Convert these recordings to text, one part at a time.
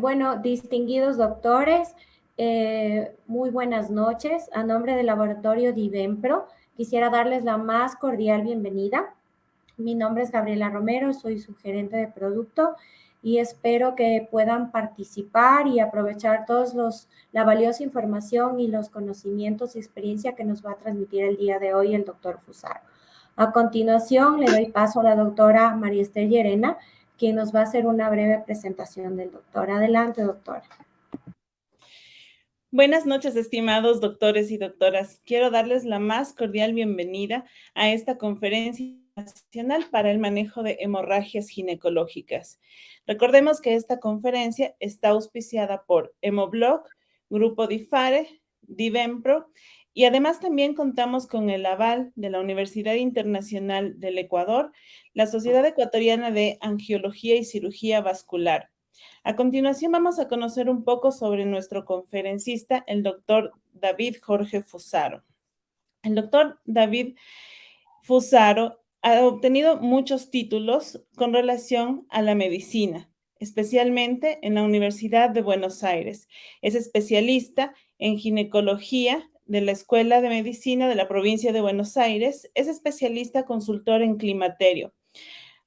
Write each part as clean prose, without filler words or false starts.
Bueno, distinguidos doctores, muy buenas noches. A nombre del laboratorio Divempro, quisiera darles la más cordial bienvenida. Mi nombre es Gabriela Romero, soy su gerente de producto y espero que puedan participar y aprovechar la valiosa información y los conocimientos y experiencia que nos va a transmitir el día de hoy el doctor Fusaro. A continuación, le doy paso a la doctora María Esther Llerena, quien nos va a hacer una breve presentación del doctor. Adelante, doctora. Buenas noches, estimados doctores y doctoras. Quiero darles la más cordial bienvenida a esta conferencia nacional para el manejo de hemorragias ginecológicas. Recordemos que esta conferencia está auspiciada por Hemoblog, Grupo Difare, Divempro, y además también contamos con el aval de la Universidad Internacional del Ecuador, la Sociedad Ecuatoriana de Angiología y Cirugía Vascular. A continuación vamos a conocer un poco sobre nuestro conferencista, el doctor David Jorge Fusaro. El doctor David Fusaro ha obtenido muchos títulos con relación a la medicina, especialmente en la Universidad de Buenos Aires. Es especialista en ginecología de la Escuela de Medicina de la provincia de Buenos Aires. Es especialista consultor en climaterio.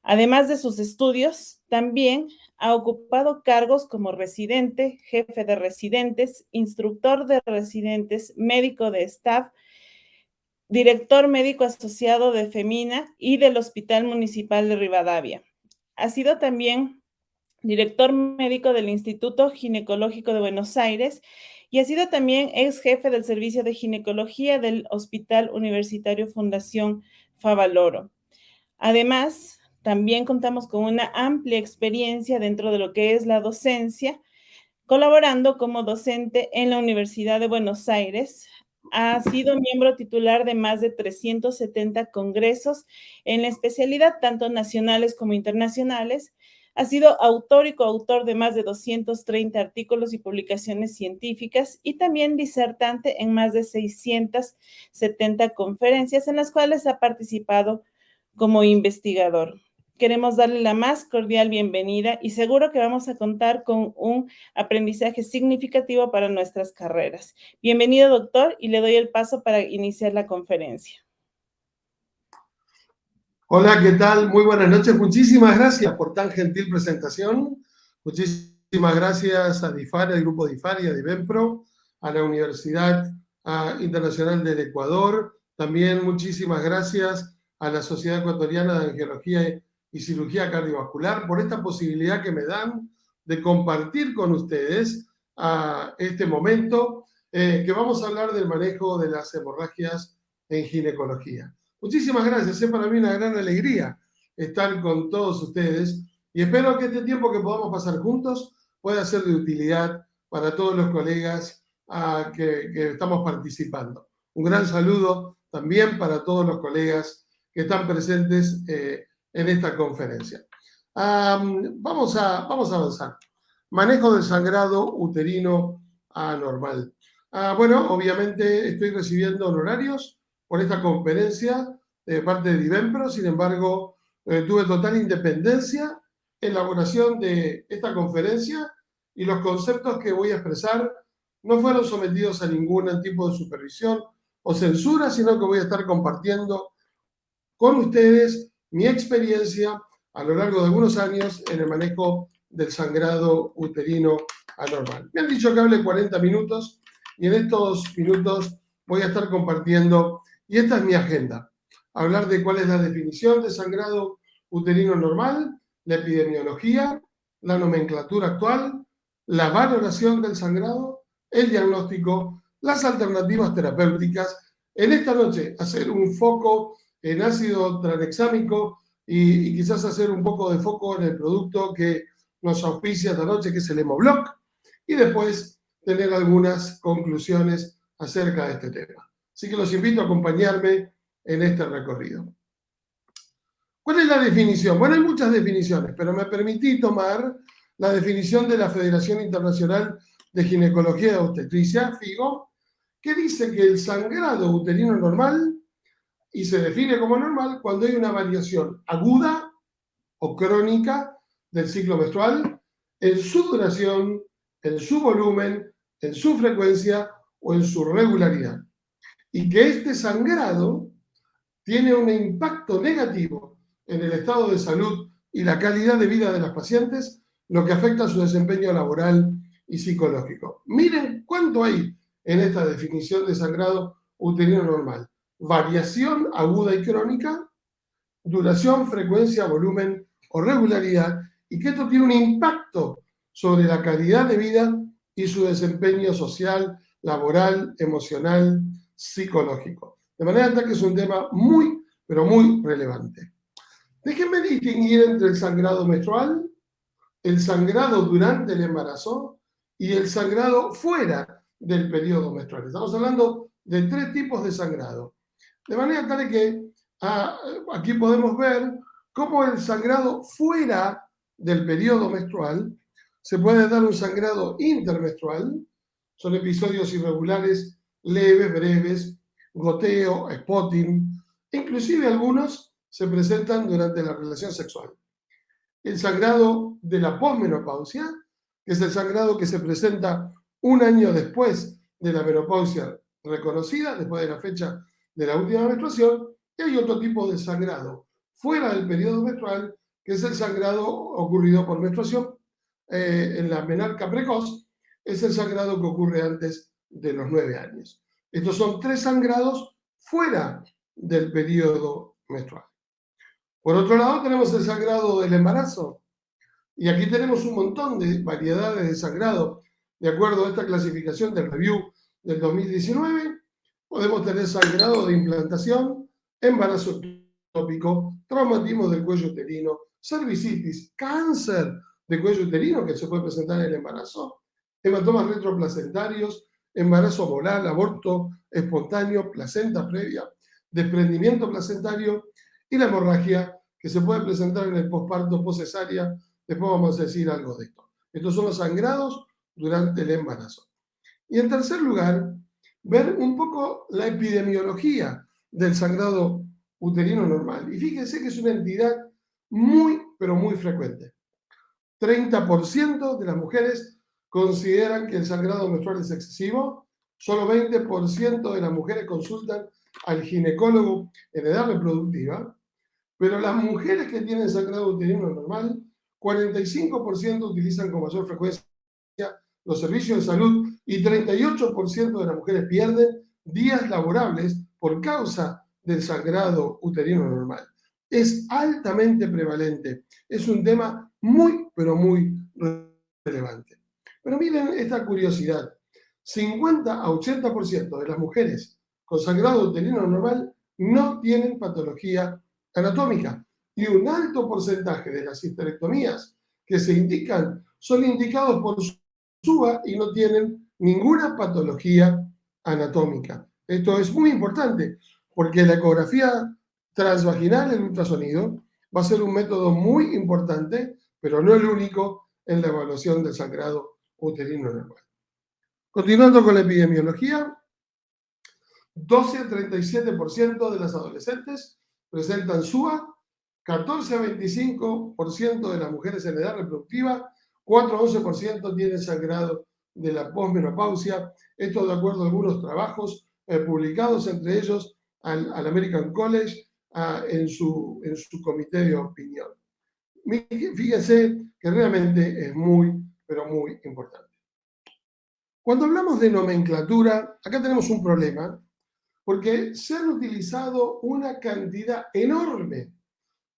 Además de sus estudios, también ha ocupado cargos como residente, jefe de residentes, instructor de residentes, médico de staff, director médico asociado de Femina y del Hospital Municipal de Rivadavia. Ha sido también director médico del Instituto Ginecológico de Buenos Aires y ha sido también ex jefe del Servicio de Ginecología del Hospital Universitario Fundación Favaloro. Además, también contamos con una amplia experiencia dentro de lo que es la docencia, colaborando como docente en la Universidad de Buenos Aires. Ha sido miembro titular de más de 370 congresos en la especialidad, tanto nacionales como internacionales. Ha sido autor y coautor de más de 230 artículos y publicaciones científicas y también disertante en más de 670 conferencias en las cuales ha participado como investigador. Queremos darle la más cordial bienvenida y seguro que vamos a contar con un aprendizaje significativo para nuestras carreras. Bienvenido, doctor, y le doy el paso para iniciar la conferencia. Hola, ¿qué tal? Muy buenas noches. Muchísimas gracias por tan gentil presentación. Muchísimas gracias a DIFARE, al Grupo DIFARE y a Divempro, a la Universidad Internacional del Ecuador. También muchísimas gracias a la Sociedad Ecuatoriana de Angiología y Cirugía Cardiovascular por esta posibilidad que me dan de compartir con ustedes este momento que vamos a hablar del manejo de las hemorragias en ginecología. Muchísimas gracias, es para mí una gran alegría estar con todos ustedes y espero que este tiempo que podamos pasar juntos pueda ser de utilidad para todos los colegas que estamos participando. Un gran saludo también para todos los colegas que están presentes en esta conferencia. Vamos a avanzar. Manejo del sangrado uterino anormal. Bueno, obviamente estoy recibiendo honorarios por esta conferencia de parte de Divempro, sin embargo, tuve total independencia en la elaboración de esta conferencia y los conceptos que voy a expresar no fueron sometidos a ningún tipo de supervisión o censura, sino que voy a estar compartiendo con ustedes mi experiencia a lo largo de algunos años en el manejo del sangrado uterino anormal. Me han dicho que hable 40 minutos y en estos minutos voy a estar compartiendo, y esta es mi agenda, hablar de cuál es la definición de sangrado uterino normal, la epidemiología, la nomenclatura actual, la valoración del sangrado, el diagnóstico, las alternativas terapéuticas. En esta noche hacer un foco en ácido tranexámico y quizás hacer un poco de foco en el producto que nos auspicia esta noche, que es el Hemoblog, y después tener algunas conclusiones acerca de este tema. Así que los invito a acompañarme en este recorrido. ¿Cuál es la definición? Bueno, hay muchas definiciones, pero me permití tomar la definición de la Federación Internacional de Ginecología y Obstetricia, FIGO, que dice que el sangrado uterino normal, y se define como normal cuando hay una variación aguda o crónica del ciclo menstrual en su duración, en su volumen, en su frecuencia o en su regularidad. Y que este sangrado tiene un impacto negativo en el estado de salud y la calidad de vida de las pacientes, lo que afecta a su desempeño laboral y psicológico. Miren cuánto hay en esta definición de sangrado uterino normal. Variación aguda y crónica, duración, frecuencia, volumen o regularidad, y que esto tiene un impacto sobre la calidad de vida y su desempeño social, laboral, emocional, psicológico. De manera tal que es un tema muy, pero muy relevante. Déjenme distinguir entre el sangrado menstrual, el sangrado durante el embarazo y el sangrado fuera del periodo menstrual. Estamos hablando de 3 tipos de sangrado. De manera tal que aquí podemos ver cómo el sangrado fuera del periodo menstrual se puede dar un sangrado intermenstrual. Son episodios irregulares, leves, breves, goteo, spotting. Inclusive algunos se presentan durante la relación sexual. El sangrado de la posmenopausia, que es el sangrado que se presenta un año después de la menopausia reconocida, después de la fecha de la última menstruación. Y hay otro tipo de sangrado fuera del periodo menstrual, que es el sangrado ocurrido por menstruación en la menarca precoz, es el sangrado que ocurre antes de los 9 años. Estos son 3 sangrados fuera del periodo menstrual. Por otro lado, tenemos el sangrado del embarazo. Y aquí tenemos un montón de variedades de sangrado. De acuerdo a esta clasificación del review del 2019, podemos tener sangrado de implantación, embarazo ectópico, traumatismo del cuello uterino, cervicitis, cáncer de cuello uterino que se puede presentar en el embarazo, hematomas retroplacentarios, embarazo molar, aborto espontáneo, placenta previa, desprendimiento placentario y la hemorragia que se puede presentar en el posparto, poscesárea. Después vamos a decir algo de esto. Estos son los sangrados durante el embarazo. Y en tercer lugar, ver un poco la epidemiología del sangrado uterino normal. Y fíjense que es una entidad muy, pero muy frecuente. 30% de las mujeres consideran que el sangrado menstrual es excesivo. Solo 20% de las mujeres consultan al ginecólogo en edad reproductiva. Pero las mujeres que tienen sangrado uterino normal, 45% utilizan con mayor frecuencia los servicios de salud y 38% de las mujeres pierden días laborables por causa del sangrado uterino normal. Es altamente prevalente. Es un tema muy, pero muy relevante. Pero miren esta curiosidad. 50 a 80% de las mujeres con sangrado uterino normal no tienen patología anatómica. Y un alto porcentaje de las histerectomías que se indican son indicados por SUA y no tienen ninguna patología anatómica. Esto es muy importante porque la ecografía transvaginal, el ultrasonido, va a ser un método muy importante, pero no el único en la evaluación del sangrado uterino normal. Continuando con la epidemiología, 12 a 37% de las adolescentes presentan SUA, 14 a 25% de las mujeres en edad reproductiva, 4 a 11% tienen sangrado de la posmenopausia. Esto de acuerdo a algunos trabajos publicados, entre ellos al American College en su comité de opinión. Fíjense que realmente es muy, pero muy importante. Cuando hablamos de nomenclatura, acá tenemos un problema, porque se han utilizado una cantidad enorme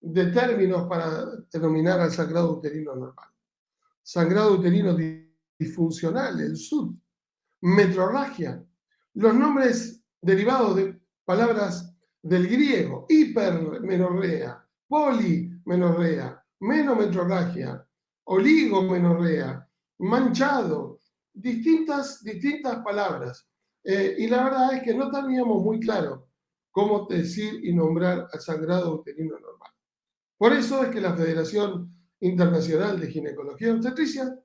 de términos para denominar al sangrado uterino normal. Sangrado uterino disfuncional, el SUD, metrorragia, los nombres derivados de palabras del griego, hipermenorrea, polimenorrea, menometrorragia, oligomenorrea, manchado, distintas palabras. Y la verdad es que no teníamos muy claro cómo decir y nombrar al sangrado uterino normal. Por eso es que la Federación Internacional de Ginecología y Obstetricia,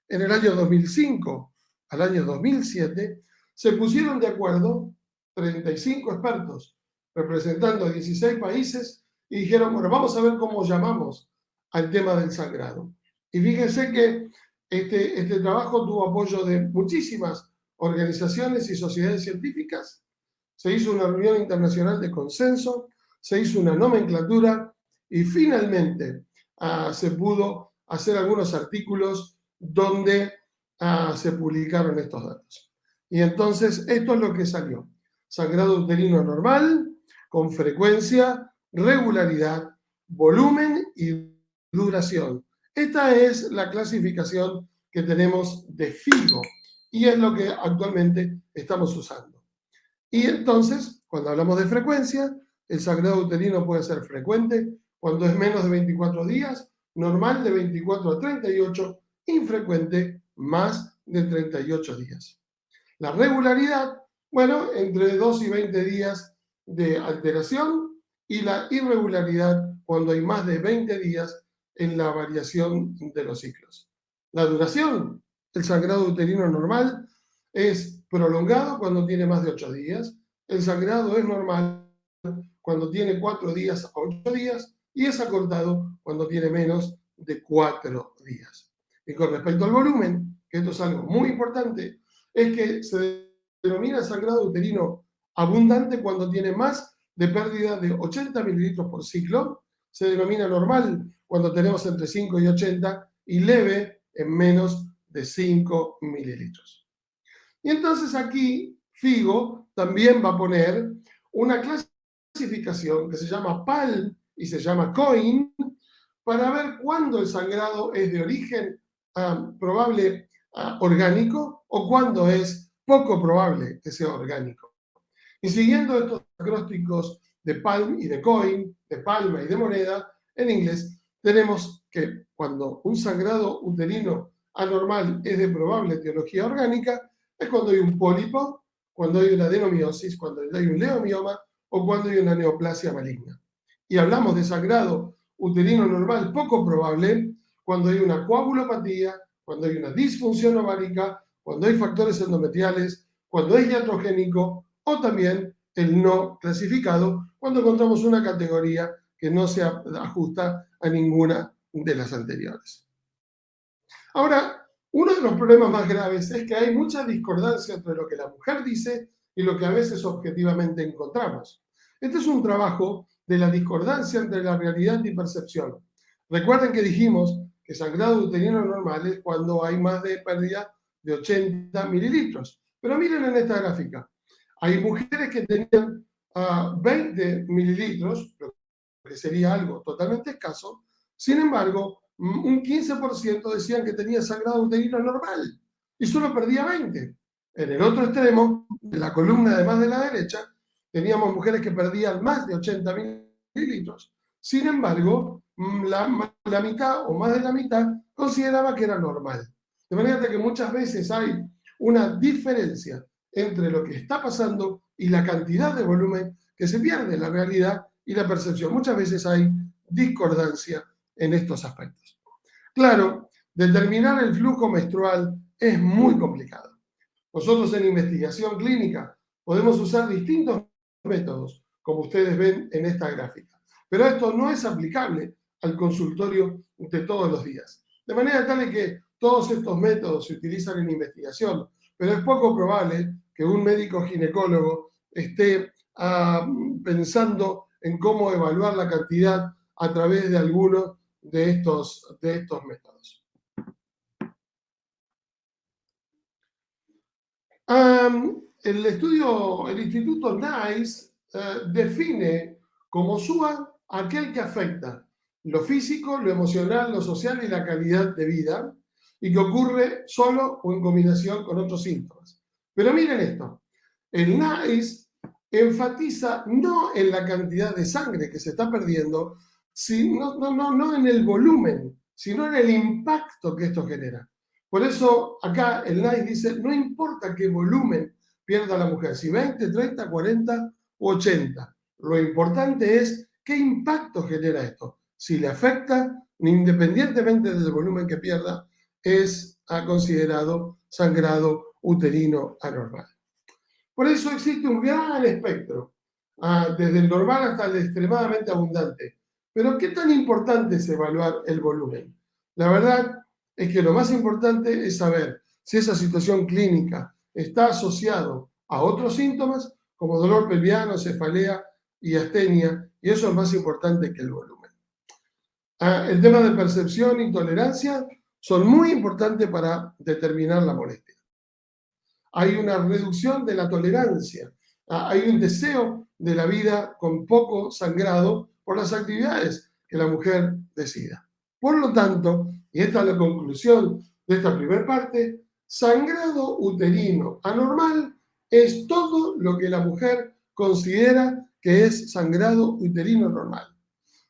en el año 2005 al año 2007, se pusieron de acuerdo 35 expertos representando a 16 países y dijeron, bueno, vamos a ver cómo llamamos al tema del sangrado. Y fíjense que Este trabajo tuvo apoyo de muchísimas organizaciones y sociedades científicas. Se hizo una reunión internacional de consenso, se hizo una nomenclatura y finalmente se pudo hacer algunos artículos donde se publicaron estos datos. Y entonces esto es lo que salió. Sangrado uterino normal, con frecuencia, regularidad, volumen y duración. Esta es la clasificación que tenemos de FIGO y es lo que actualmente estamos usando. Y entonces, cuando hablamos de frecuencia, el sangrado uterino puede ser frecuente cuando es menos de 24 días, normal de 24 a 38, infrecuente más de 38 días. La regularidad, bueno, entre 2 y 20 días de alteración, y la irregularidad cuando hay más de 20 días en la variación de los ciclos. La duración, el sangrado uterino normal es prolongado cuando tiene más de 8 días, el sangrado es normal cuando tiene 4 días a 8 días y es acortado cuando tiene menos de 4 días. Y con respecto al volumen, que esto es algo muy importante, es que se denomina sangrado uterino abundante cuando tiene más de pérdida de 80 mililitros por ciclo, se denomina normal cuando tenemos entre 5 y 80 y leve en menos de 5 mililitros. Y entonces aquí FIGO también va a poner una clasificación que se llama PAL y se llama COIN para ver cuándo el sangrado es de origen probable orgánico o cuándo es poco probable que sea orgánico. Y siguiendo estos acrósticos de PALM y de COIN, de palma y de moneda, en inglés, tenemos que cuando un sangrado uterino anormal es de probable etiología orgánica, es cuando hay un pólipo, cuando hay una adenomiosis, cuando hay un leomioma o cuando hay una neoplasia maligna. Y hablamos de sangrado uterino normal poco probable cuando hay una coagulopatía, cuando hay una disfunción ovárica, cuando hay factores endometriales, cuando es iatrogénico o también el no clasificado, cuando encontramos una categoría que no se ajusta a ninguna de las anteriores. Ahora, uno de los problemas más graves es que hay mucha discordancia entre lo que la mujer dice y lo que a veces objetivamente encontramos. Este es un trabajo de la discordancia entre la realidad y percepción. Recuerden que dijimos que sangrado uterino normal es cuando hay más de pérdida de 80 mililitros. Pero miren en esta gráfica. Hay mujeres que tenían 20 mililitros, lo que sería algo totalmente escaso. Sin embargo, un 15% decían que tenía sangrado uterino normal y solo perdía 20. En el otro extremo, en la columna además de la derecha, teníamos mujeres que perdían más de 80 mililitros. Sin embargo, la mitad o más de la mitad consideraba que era normal. De manera que muchas veces hay una diferencia entre lo que está pasando y la cantidad de volumen que se pierde en la realidad y la percepción. Muchas veces hay discordancia en estos aspectos. Claro, determinar el flujo menstrual es muy complicado. Nosotros en investigación clínica podemos usar distintos métodos, como ustedes ven en esta gráfica. Pero esto no es aplicable al consultorio de todos los días. De manera tal que todos estos métodos se utilizan en investigación, pero es poco probable que un médico ginecólogo esté pensando en cómo evaluar la cantidad a través de alguno de estos métodos. El Instituto NICE define como SUA aquel que afecta lo físico, lo emocional, lo social y la calidad de vida, y que ocurre solo o en combinación con otros síntomas. Pero miren esto, el NICE enfatiza no en la cantidad de sangre que se está perdiendo, no en el volumen, sino en el impacto que esto genera. Por eso acá el NICE dice, no importa qué volumen pierda la mujer, si 20, 30, 40 o 80. Lo importante es qué impacto genera esto. Si le afecta, independientemente del volumen que pierda, es considerado sangrado uterino anormal. Por eso existe un gran espectro, desde el normal hasta el extremadamente abundante. Pero ¿qué tan importante es evaluar el volumen? La verdad es que lo más importante es saber si esa situación clínica está asociado a otros síntomas como dolor pelviano, cefalea y astenia, y eso es más importante que el volumen. El tema de percepción y tolerancia son muy importantes para determinar la molestia. Hay una reducción de la tolerancia, hay un deseo de la vida con poco sangrado por las actividades que la mujer decida. Por lo tanto, y esta es la conclusión de esta primera parte, sangrado uterino anormal es todo lo que la mujer considera que es sangrado uterino normal.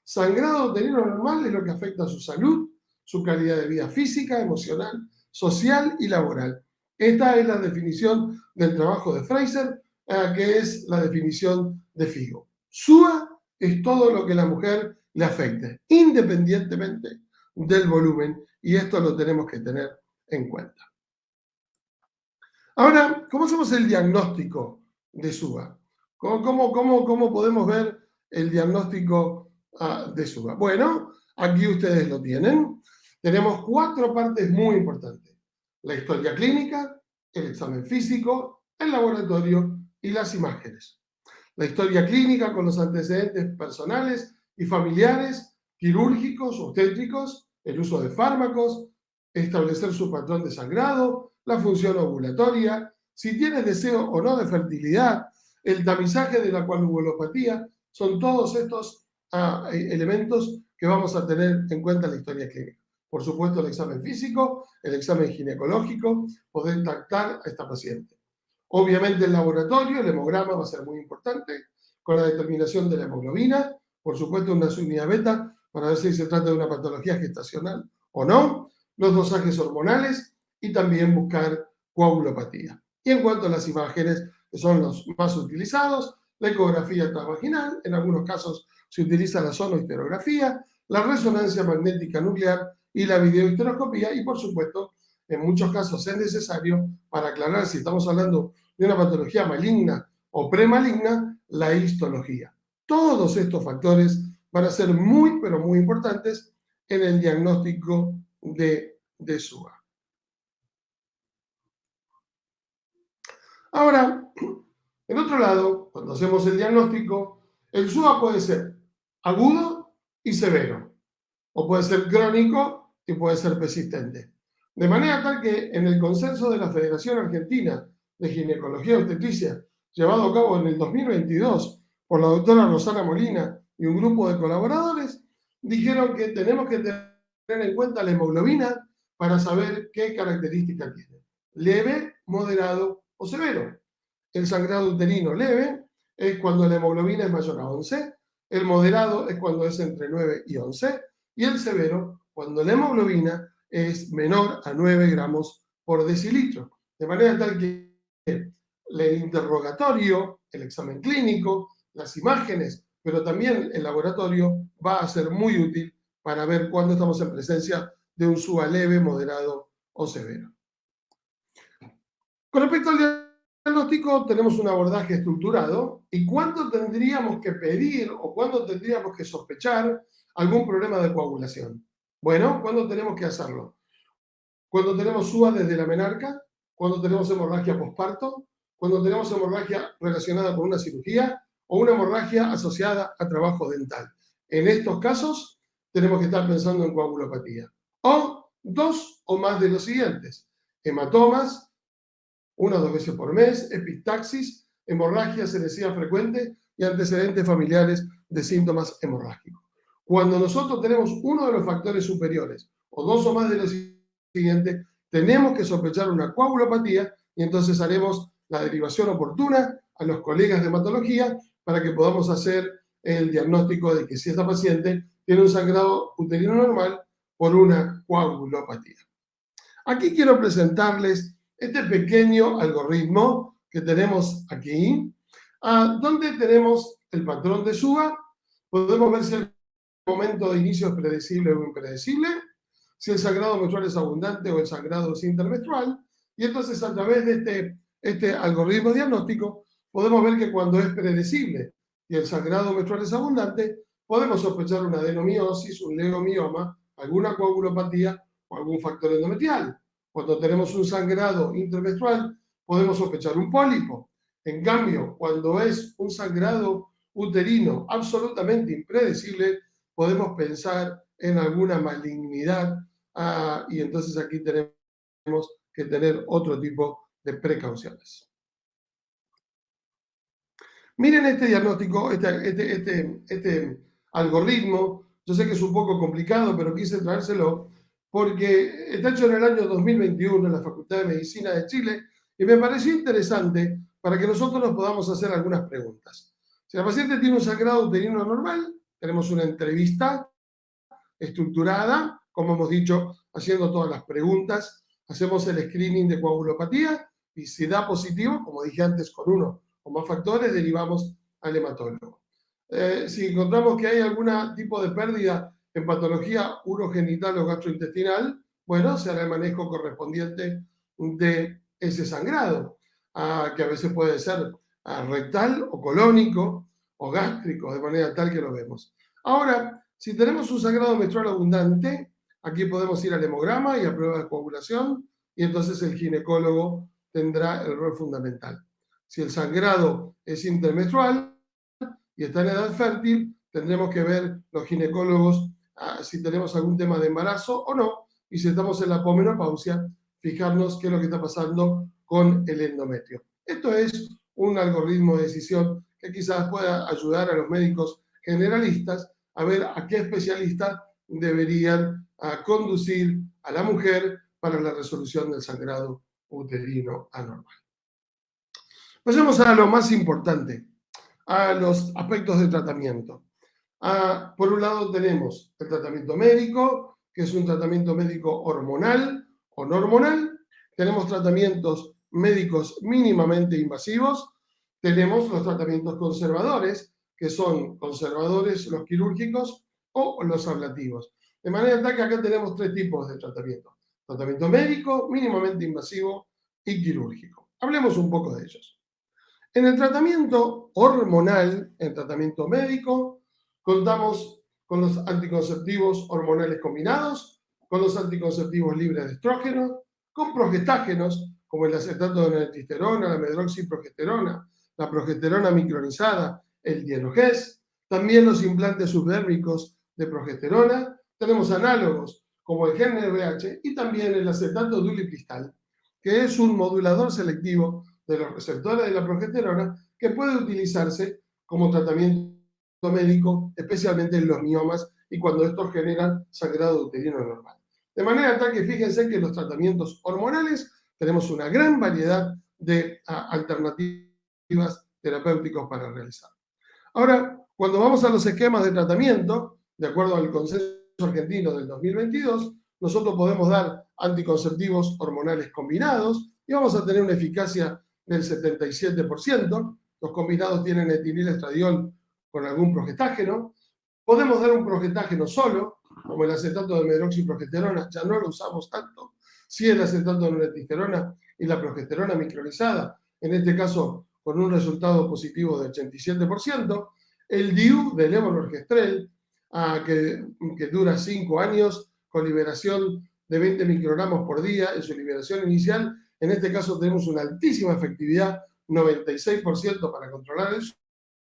Sangrado uterino normal es lo que afecta a su salud, su calidad de vida física, emocional, social y laboral. Esta es la definición del trabajo de Fraser, que es la definición de Figo. SUA es todo lo que la mujer le afecte, independientemente del volumen, y esto lo tenemos que tener en cuenta. Ahora, ¿cómo hacemos el diagnóstico de SUA? ¿Cómo podemos ver el diagnóstico de SUA? Bueno, aquí ustedes lo tienen. Tenemos 4 partes muy importantes: la historia clínica, el examen físico, el laboratorio y las imágenes. La historia clínica con los antecedentes personales y familiares, quirúrgicos, obstétricos, el uso de fármacos, establecer su patrón de sangrado, la función ovulatoria, si tiene deseo o no de fertilidad, el tamizaje de la coagulopatía, son todos estos elementos que vamos a tener en cuenta en la historia clínica. Por supuesto, el examen físico, el examen ginecológico, poder tratar a esta paciente. Obviamente el laboratorio, el hemograma va a ser muy importante, con la determinación de la hemoglobina, por supuesto una subunidad beta, para ver si se trata de una patología gestacional o no, los dosajes hormonales y también buscar coagulopatía. Y en cuanto a las imágenes, que son los más utilizados, la ecografía transvaginal, en algunos casos se utiliza la sonohisterografía, la resonancia magnética nuclear y la videohisteroscopía, y por supuesto, en muchos casos es necesario, para aclarar si estamos hablando de una patología maligna o premaligna, la histología. Todos estos factores van a ser muy, pero muy importantes en el diagnóstico de SUA. Ahora, en otro lado, cuando hacemos el diagnóstico, el SUA puede ser agudo y severo, o puede ser crónico y puede ser persistente. De manera tal que en el consenso de la Federación Argentina de Ginecología y Obstetricia, llevado a cabo en el 2022 por la doctora Rosana Molina y un grupo de colaboradores, dijeron que tenemos que tener en cuenta la hemoglobina para saber qué características tiene: leve, moderado o severo. El sangrado uterino leve es cuando la hemoglobina es mayor a 11, el moderado es cuando es entre 9 y 11, y el severo cuando la hemoglobina es menor a 9 gramos por decilitro. De manera tal que el interrogatorio, el examen clínico, las imágenes, pero también el laboratorio va a ser muy útil para ver cuándo estamos en presencia de un SUA leve, moderado o severo. Con respecto al diagnóstico, tenemos un abordaje estructurado. ¿Y cuándo tendríamos que pedir o cuándo tendríamos que sospechar algún problema de coagulación? Bueno, ¿cuándo tenemos que hacerlo? Cuando tenemos SUA desde la menarca, cuando tenemos hemorragia posparto, cuando tenemos hemorragia relacionada con una cirugía o una hemorragia asociada a trabajo dental. En estos casos, tenemos que estar pensando en coagulopatía. O 2 o más de los siguientes: hematomas, 1 o 2 veces por mes, epistaxis, hemorragia senescida frecuente y antecedentes familiares de síntomas hemorrágicos. Cuando nosotros tenemos uno de los factores superiores o 2 o más de los siguientes, tenemos que sospechar una coagulopatía y entonces haremos la derivación oportuna a los colegas de hematología para que podamos hacer el diagnóstico de que si esta paciente tiene un sangrado uterino normal por una coagulopatía. Aquí quiero presentarles este pequeño algoritmo que tenemos aquí, donde tenemos el patrón de SUA. Podemos ver si el momento de inicio es predecible o impredecible, si el sangrado menstrual es abundante o el sangrado es intermenstrual, y entonces a través de este algoritmo diagnóstico podemos ver que cuando es predecible y el sangrado menstrual es abundante, podemos sospechar una adenomiosis, un leomioma, alguna coagulopatía o algún factor endometrial. Cuando tenemos un sangrado intermenstrual, podemos sospechar un pólipo. En cambio, cuando es un sangrado uterino absolutamente impredecible, podemos pensar en alguna malignidad, y entonces aquí tenemos que tener otro tipo de precauciones. Miren este diagnóstico, este algoritmo. Yo sé que es un poco complicado, pero quise traérselo porque está hecho en el año 2021 en la Facultad de Medicina de Chile y me pareció interesante para que nosotros nos podamos hacer algunas preguntas. Si la paciente tiene un sangrado uterino normal, tenemos una entrevista estructurada, como hemos dicho, haciendo todas las preguntas, hacemos el screening de coagulopatía y si da positivo, como dije antes, con uno o más factores, derivamos al hematólogo. Si encontramos que hay algún tipo de pérdida en patología urogenital o gastrointestinal, bueno, se hará el manejo correspondiente de ese sangrado, que a veces puede ser rectal o colónico o gástrico, de manera tal que lo vemos. Ahora, si tenemos un sangrado menstrual abundante, aquí podemos ir al hemograma y a prueba de coagulación, y entonces el ginecólogo tendrá el rol fundamental. Si el sangrado es intermenstrual y está en edad fértil, tendremos que ver los ginecólogos si tenemos algún tema de embarazo o no, y si estamos en la posmenopausia, fijarnos qué es lo que está pasando con el endometrio. Esto es un algoritmo de decisión que quizás pueda ayudar a los médicos generalistas a ver a qué especialista deberían conducir a la mujer para la resolución del sangrado uterino anormal. Pasemos a lo más importante, a los aspectos de tratamiento. Por un lado tenemos el tratamiento médico, que es un tratamiento médico hormonal o no hormonal. Tenemos tratamientos médicos mínimamente invasivos. Tenemos los tratamientos conservadores, que son conservadores los quirúrgicos o los ablativos. De manera tal que acá tenemos tres tipos de tratamiento. Tratamiento médico, mínimamente invasivo y quirúrgico. Hablemos un poco de ellos. En el tratamiento hormonal, en el tratamiento médico, contamos con los anticonceptivos hormonales combinados, con los anticonceptivos libres de estrógeno, con progestágenos, como el acetato de noreltesterona, la medroxiprogesterona, la progesterona micronizada, el dienogés, también los implantes subdérmicos de progesterona, tenemos análogos como el GnRH y también el acetato de ulipristal, que es un modulador selectivo de los receptores de la progesterona que puede utilizarse como tratamiento médico, especialmente en los miomas y cuando estos generan sangrado uterino normal. De manera tal que fíjense que en los tratamientos hormonales tenemos una gran variedad de alternativas terapéuticas para realizar. Ahora, cuando vamos a los esquemas de tratamiento, de acuerdo al consenso argentino del 2022, nosotros podemos dar anticonceptivos hormonales combinados y vamos a tener una eficacia del 77%. Los combinados tienen etinilestradiol con algún progestágeno. Podemos dar un progestágeno solo, como el acetato de medroxiprogesterona, ya no lo usamos tanto. Sí, el acetato de noreltesterona y la progesterona micronizada, en este caso con un resultado positivo del 87%. El DIU de levonorgestrel, que dura 5 años con liberación de 20 microgramos por día en su liberación inicial. En este caso tenemos una altísima efectividad, 96% para controlar el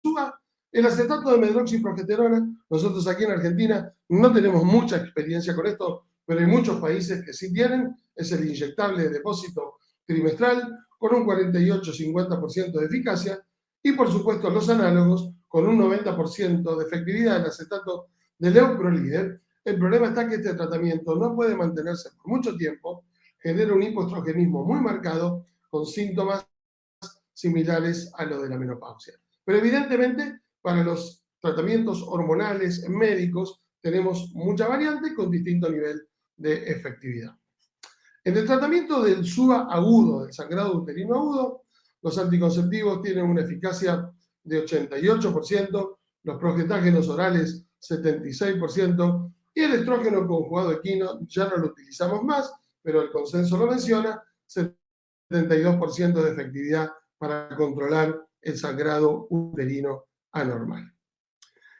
SUGA. El acetato de medroxiprogesterona, nosotros aquí en Argentina no tenemos mucha experiencia con esto, pero hay muchos países que sí tienen. Es el inyectable de depósito trimestral con un 48-50% de eficacia y por supuesto los análogos con un 90% de efectividad, el acetato de leuprolide. El problema está que este tratamiento no puede mantenerse por mucho tiempo, genera un hipoestrogenismo muy marcado con síntomas similares a los de la menopausia. Pero evidentemente, para los tratamientos hormonales médicos tenemos mucha variante con distinto nivel de efectividad. En el tratamiento del SUA agudo, del sangrado uterino agudo, los anticonceptivos tienen una eficacia de 88%, los progestágenos orales 76%, y el estrógeno conjugado equino ya no lo utilizamos más, pero el consenso lo menciona, 72% de efectividad para controlar el sangrado uterino anormal.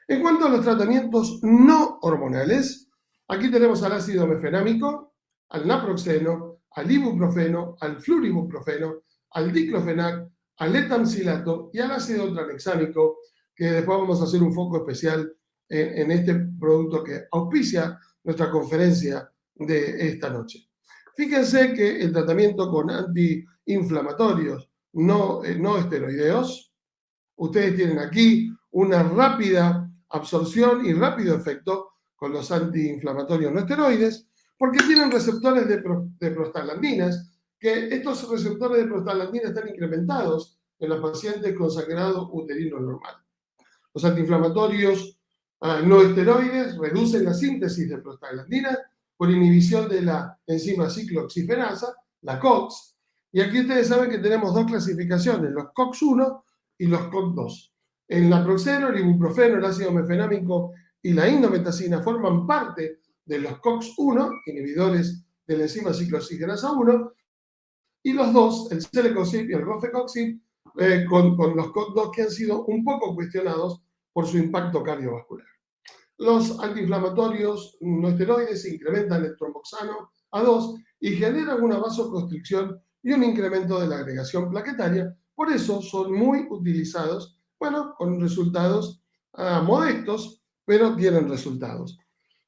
En cuanto a los tratamientos no hormonales, aquí tenemos al ácido mefenámico, al naproxeno, al ibuprofeno, al fluribuprofeno, al diclofenac, al etamcilato y al ácido tranexámico, que después vamos a hacer un foco especial en este producto que auspicia nuestra conferencia de esta noche. Fíjense que el tratamiento con antiinflamatorios no esteroideos, ustedes tienen aquí una rápida absorción y rápido efecto con los antiinflamatorios no esteroides, porque tienen receptores de prostaglandinas, que estos receptores de prostaglandina están incrementados en los pacientes con sangrado uterino normal. Los antiinflamatorios no esteroides reducen la síntesis de prostaglandina por inhibición de la enzima ciclooxigenasa, la COX, y aquí ustedes saben que tenemos dos clasificaciones, los COX-1 y los COX-2. El naproxeno, el ibuprofeno, el ácido mefenámico y la indometacina forman parte de los COX-1, inhibidores de la enzima ciclooxigenasa 1, y los dos, el celecoxib y el rofecoxib, con los COX-2 que han sido un poco cuestionados por su impacto cardiovascular. Los antiinflamatorios no esteroides incrementan el tromboxano A2 y generan una vasoconstricción y un incremento de la agregación plaquetaria. Por eso son muy utilizados, bueno, con resultados modestos, pero tienen resultados.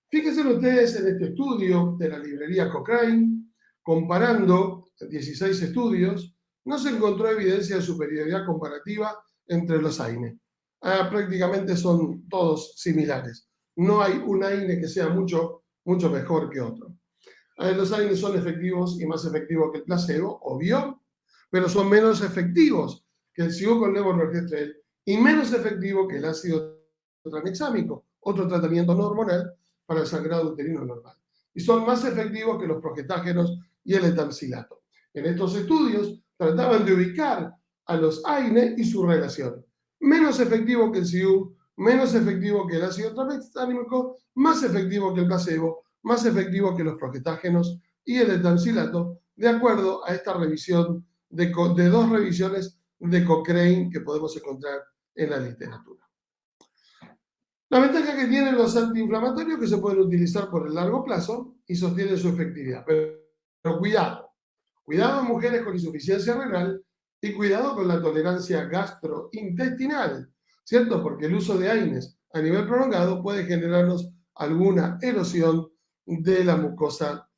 Fíjense ustedes en este estudio de la librería Cochrane, comparando 16 estudios, no se encontró evidencia de superioridad comparativa entre los AINE. Prácticamente son todos similares. No hay un AINE que sea mucho mejor que otro. Los AINE son efectivos y más efectivos que el placebo, obvio, pero son menos efectivos que el SIU con levonorgestrel y menos efectivo que el ácido tranexámico, otro tratamiento no hormonal para el sangrado uterino normal. Y son más efectivos que los progestágenos y el etamcilato. En estos estudios trataban de ubicar a los AINE y su relación. Menos efectivo que el SIU, menos efectivo que el ácido tranexámico, más efectivo que el placebo, más efectivo que los progestágenos y el etamcilato, de acuerdo a esta revisión de dos revisiones de Cochrane que podemos encontrar en la literatura. La ventaja que tienen los antiinflamatorios es que se pueden utilizar por el largo plazo y sostienen su efectividad. Pero cuidado en mujeres con insuficiencia renal y cuidado con la tolerancia gastrointestinal, ¿cierto? Porque el uso de AINES a nivel prolongado puede generarnos alguna erosión de la mucosa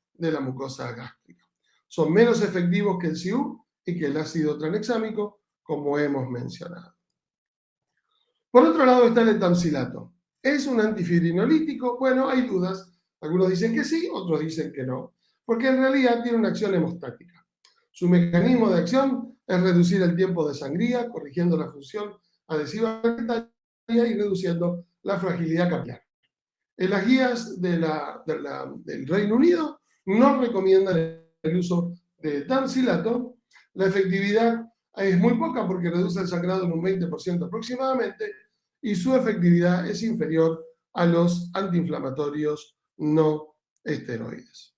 gástrica. Son menos efectivos que el SIU y que el ácido tranexámico, como hemos mencionado. Por otro lado está el etamcilato. ¿Es un antifibrinolítico? Bueno, hay dudas. Algunos dicen que sí, otros dicen que no, porque en realidad tiene una acción hemostática. Su mecanismo de acción es reducir el tiempo de sangría, corrigiendo la función adhesiva y reduciendo la fragilidad capilar. En las guías del Reino Unido no recomiendan el uso de etamcilato. La efectividad es muy poca porque reduce el sangrado en un 20% aproximadamente y su efectividad es inferior a los antiinflamatorios no esteroides.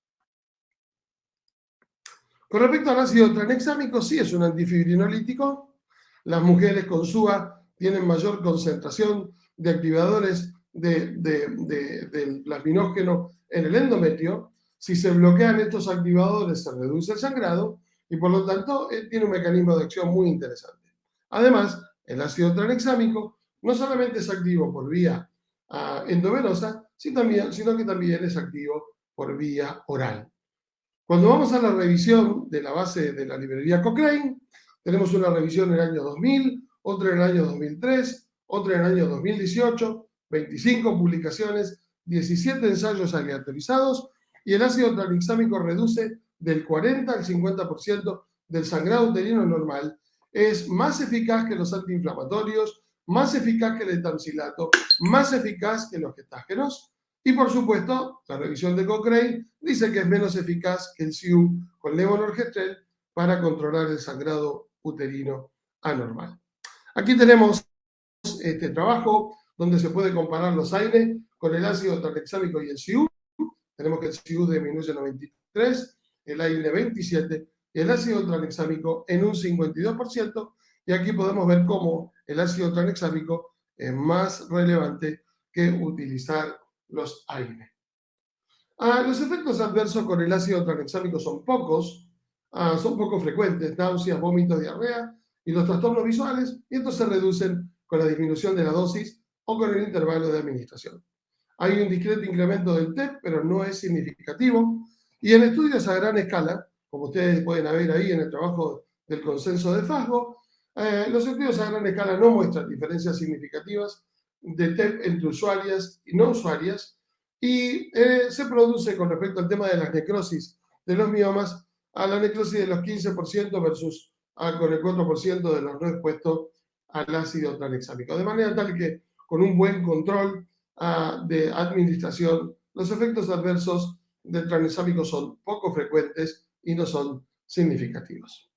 Con respecto al ácido tranexámico, sí es un antifibrinolítico. Las mujeres con SUA tienen mayor concentración de activadores del plasminógeno en el endometrio. Si se bloquean estos activadores, se reduce el sangrado y por lo tanto tiene un mecanismo de acción muy interesante. Además, el ácido tranexámico no solamente es activo por vía endovenosa, sino que también es activo por vía oral. Cuando vamos a la revisión de la base de la librería Cochrane, tenemos una revisión en el año 2000, otra en el año 2003, otra en el año 2018, 25 publicaciones, 17 ensayos aleatorizados y el ácido tranexámico reduce del 40 al 50% del sangrado uterino normal. Es más eficaz que los antiinflamatorios, más eficaz que el etamcilato, más eficaz que los gestágenos. Y por supuesto, la revisión de Cochrane dice que es menos eficaz que el SIU con levonorgestrel para controlar el sangrado uterino anormal. Aquí tenemos este trabajo donde se puede comparar los AINE con el ácido tranexámico y el SIU. Tenemos que el SIU disminuye en 93, el AINE 27 y el ácido tranexámico en un 52%. Y aquí podemos ver cómo el ácido tranexámico es más relevante que utilizar los AINE. Los efectos adversos con el ácido tranexámico son poco frecuentes, náuseas, vómitos, diarrea y los trastornos visuales, y estos se reducen con la disminución de la dosis o con el intervalo de administración. Hay un discreto incremento del TEP, pero no es significativo, y en estudios a gran escala, como ustedes pueden ver ahí en el trabajo del consenso de Fasgo, los estudios a gran escala no muestran diferencias significativas de TEP entre usuarias y no usuarias, y se produce con respecto al tema de las necrosis de los miomas, a la necrosis de los 15% versus con el 4% de los no expuestos al ácido tranexámico. De manera tal que con un buen control de administración, los efectos adversos del tranexámico son poco frecuentes y no son significativos.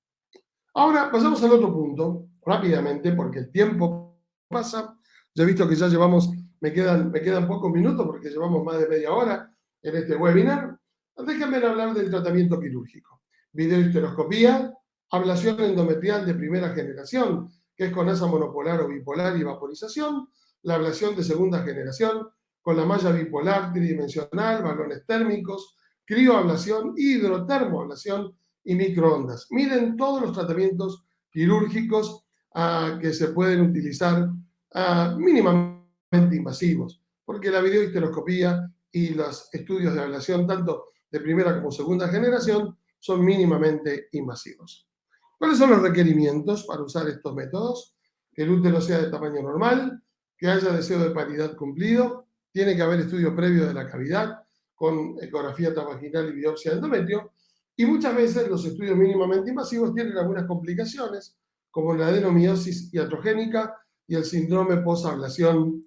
Ahora pasamos al otro punto, rápidamente, porque el tiempo pasa. Yo he visto que ya llevamos, me quedan pocos minutos porque llevamos más de media hora en este webinar. Déjenme hablar del tratamiento quirúrgico. Videohisteroscopía, ablación endometrial de primera generación, que es con asa monopolar o bipolar y vaporización, la ablación de segunda generación, con la malla bipolar tridimensional, balones térmicos, crioablación, hidrotermoablación y microondas. Miren todos los tratamientos quirúrgicos que se pueden utilizar mínimamente invasivos, porque la videohisteroscopía y los estudios de ablación, tanto de primera como segunda generación, son mínimamente invasivos. ¿Cuáles son los requerimientos para usar estos métodos? Que el útero sea de tamaño normal, que haya deseo de paridad cumplido, tiene que haber estudio previo de la cavidad con ecografía transvaginal y biopsia de endometrio, y muchas veces los estudios mínimamente invasivos tienen algunas complicaciones, como la adenomiosis iatrogénica y el síndrome posablación,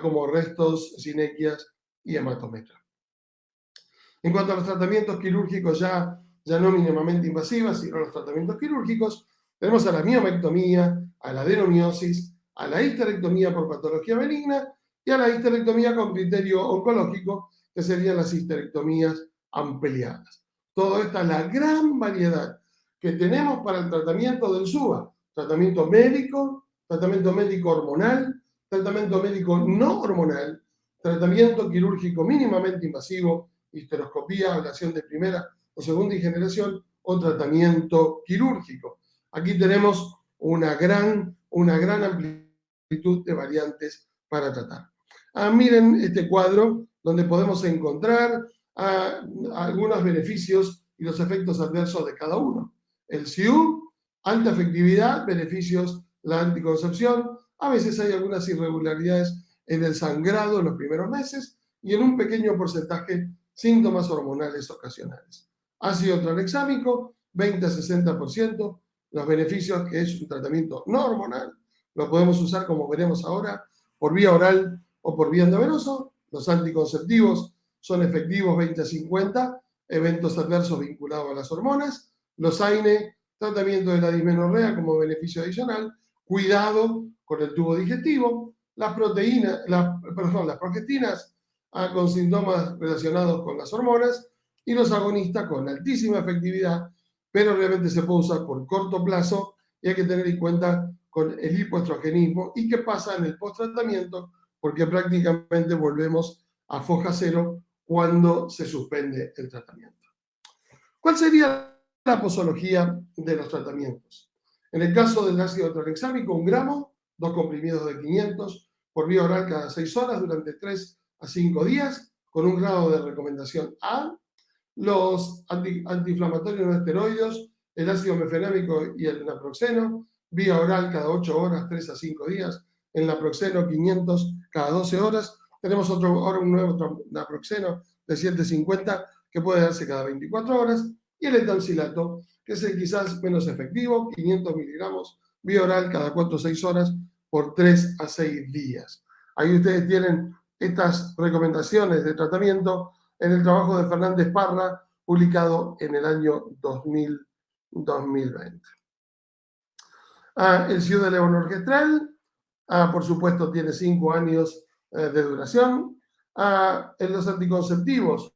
como restos, sinequias y hematometra. En cuanto a los tratamientos quirúrgicos ya no mínimamente invasivos, sino los tratamientos quirúrgicos, tenemos a la miomectomía, a la adenomiosis, a la histerectomía por patología benigna y a la histerectomía con criterio oncológico, que serían las histerectomías ampliadas. Toda esta es la gran variedad que tenemos para el tratamiento del SUA. Tratamiento médico hormonal, tratamiento médico no hormonal, tratamiento quirúrgico mínimamente invasivo, histeroscopía, ablación de primera o segunda generación, o tratamiento quirúrgico. Aquí tenemos una gran amplitud de variantes para tratar. Miren este cuadro donde podemos encontrar algunos beneficios y los efectos adversos de cada uno. El SIU, alta efectividad, beneficios, la anticoncepción. A veces hay algunas irregularidades en el sangrado en los primeros meses y en un pequeño porcentaje síntomas hormonales ocasionales. Ácido tranexámico, 20 a 60%. Los beneficios, que es un tratamiento no hormonal, lo podemos usar, como veremos ahora, por vía oral o por vía endovenoso. Los anticonceptivos son efectivos 20 a 50, eventos adversos vinculados a las hormonas. Los AINE, tratamiento de la dismenorrea como beneficio adicional, cuidado con el tubo digestivo, las progestinas con síntomas relacionados con las hormonas, y los agonistas con altísima efectividad, pero realmente se puede usar por corto plazo y hay que tener en cuenta con el hipoestrogenismo y qué pasa en el post-tratamiento, porque prácticamente volvemos a foja cero cuando se suspende el tratamiento. ¿Cuál sería la posología de los tratamientos? En el caso del ácido tranexámico, 1 gramo, 2 comprimidos de 500 por vía oral cada 6 horas durante 3 a 5 días, con un grado de recomendación A. Los antiinflamatorios no esteroides, el ácido mefenámico y el naproxeno, vía oral cada 8 horas, 3 a 5 días, el naproxeno 500 cada 12 horas. Tenemos ahora un nuevo naproxeno de 750 que puede darse cada 24 horas, y el etamcilato, que es el quizás menos efectivo, 500 miligramos, vía oral cada 4 o 6 horas por 3 a 6 días. Ahí ustedes tienen estas recomendaciones de tratamiento en el trabajo de Fernández Parra, publicado en el año 2020. El SIU de levonorgestrel, por supuesto, tiene 5 años de duración. En los anticonceptivos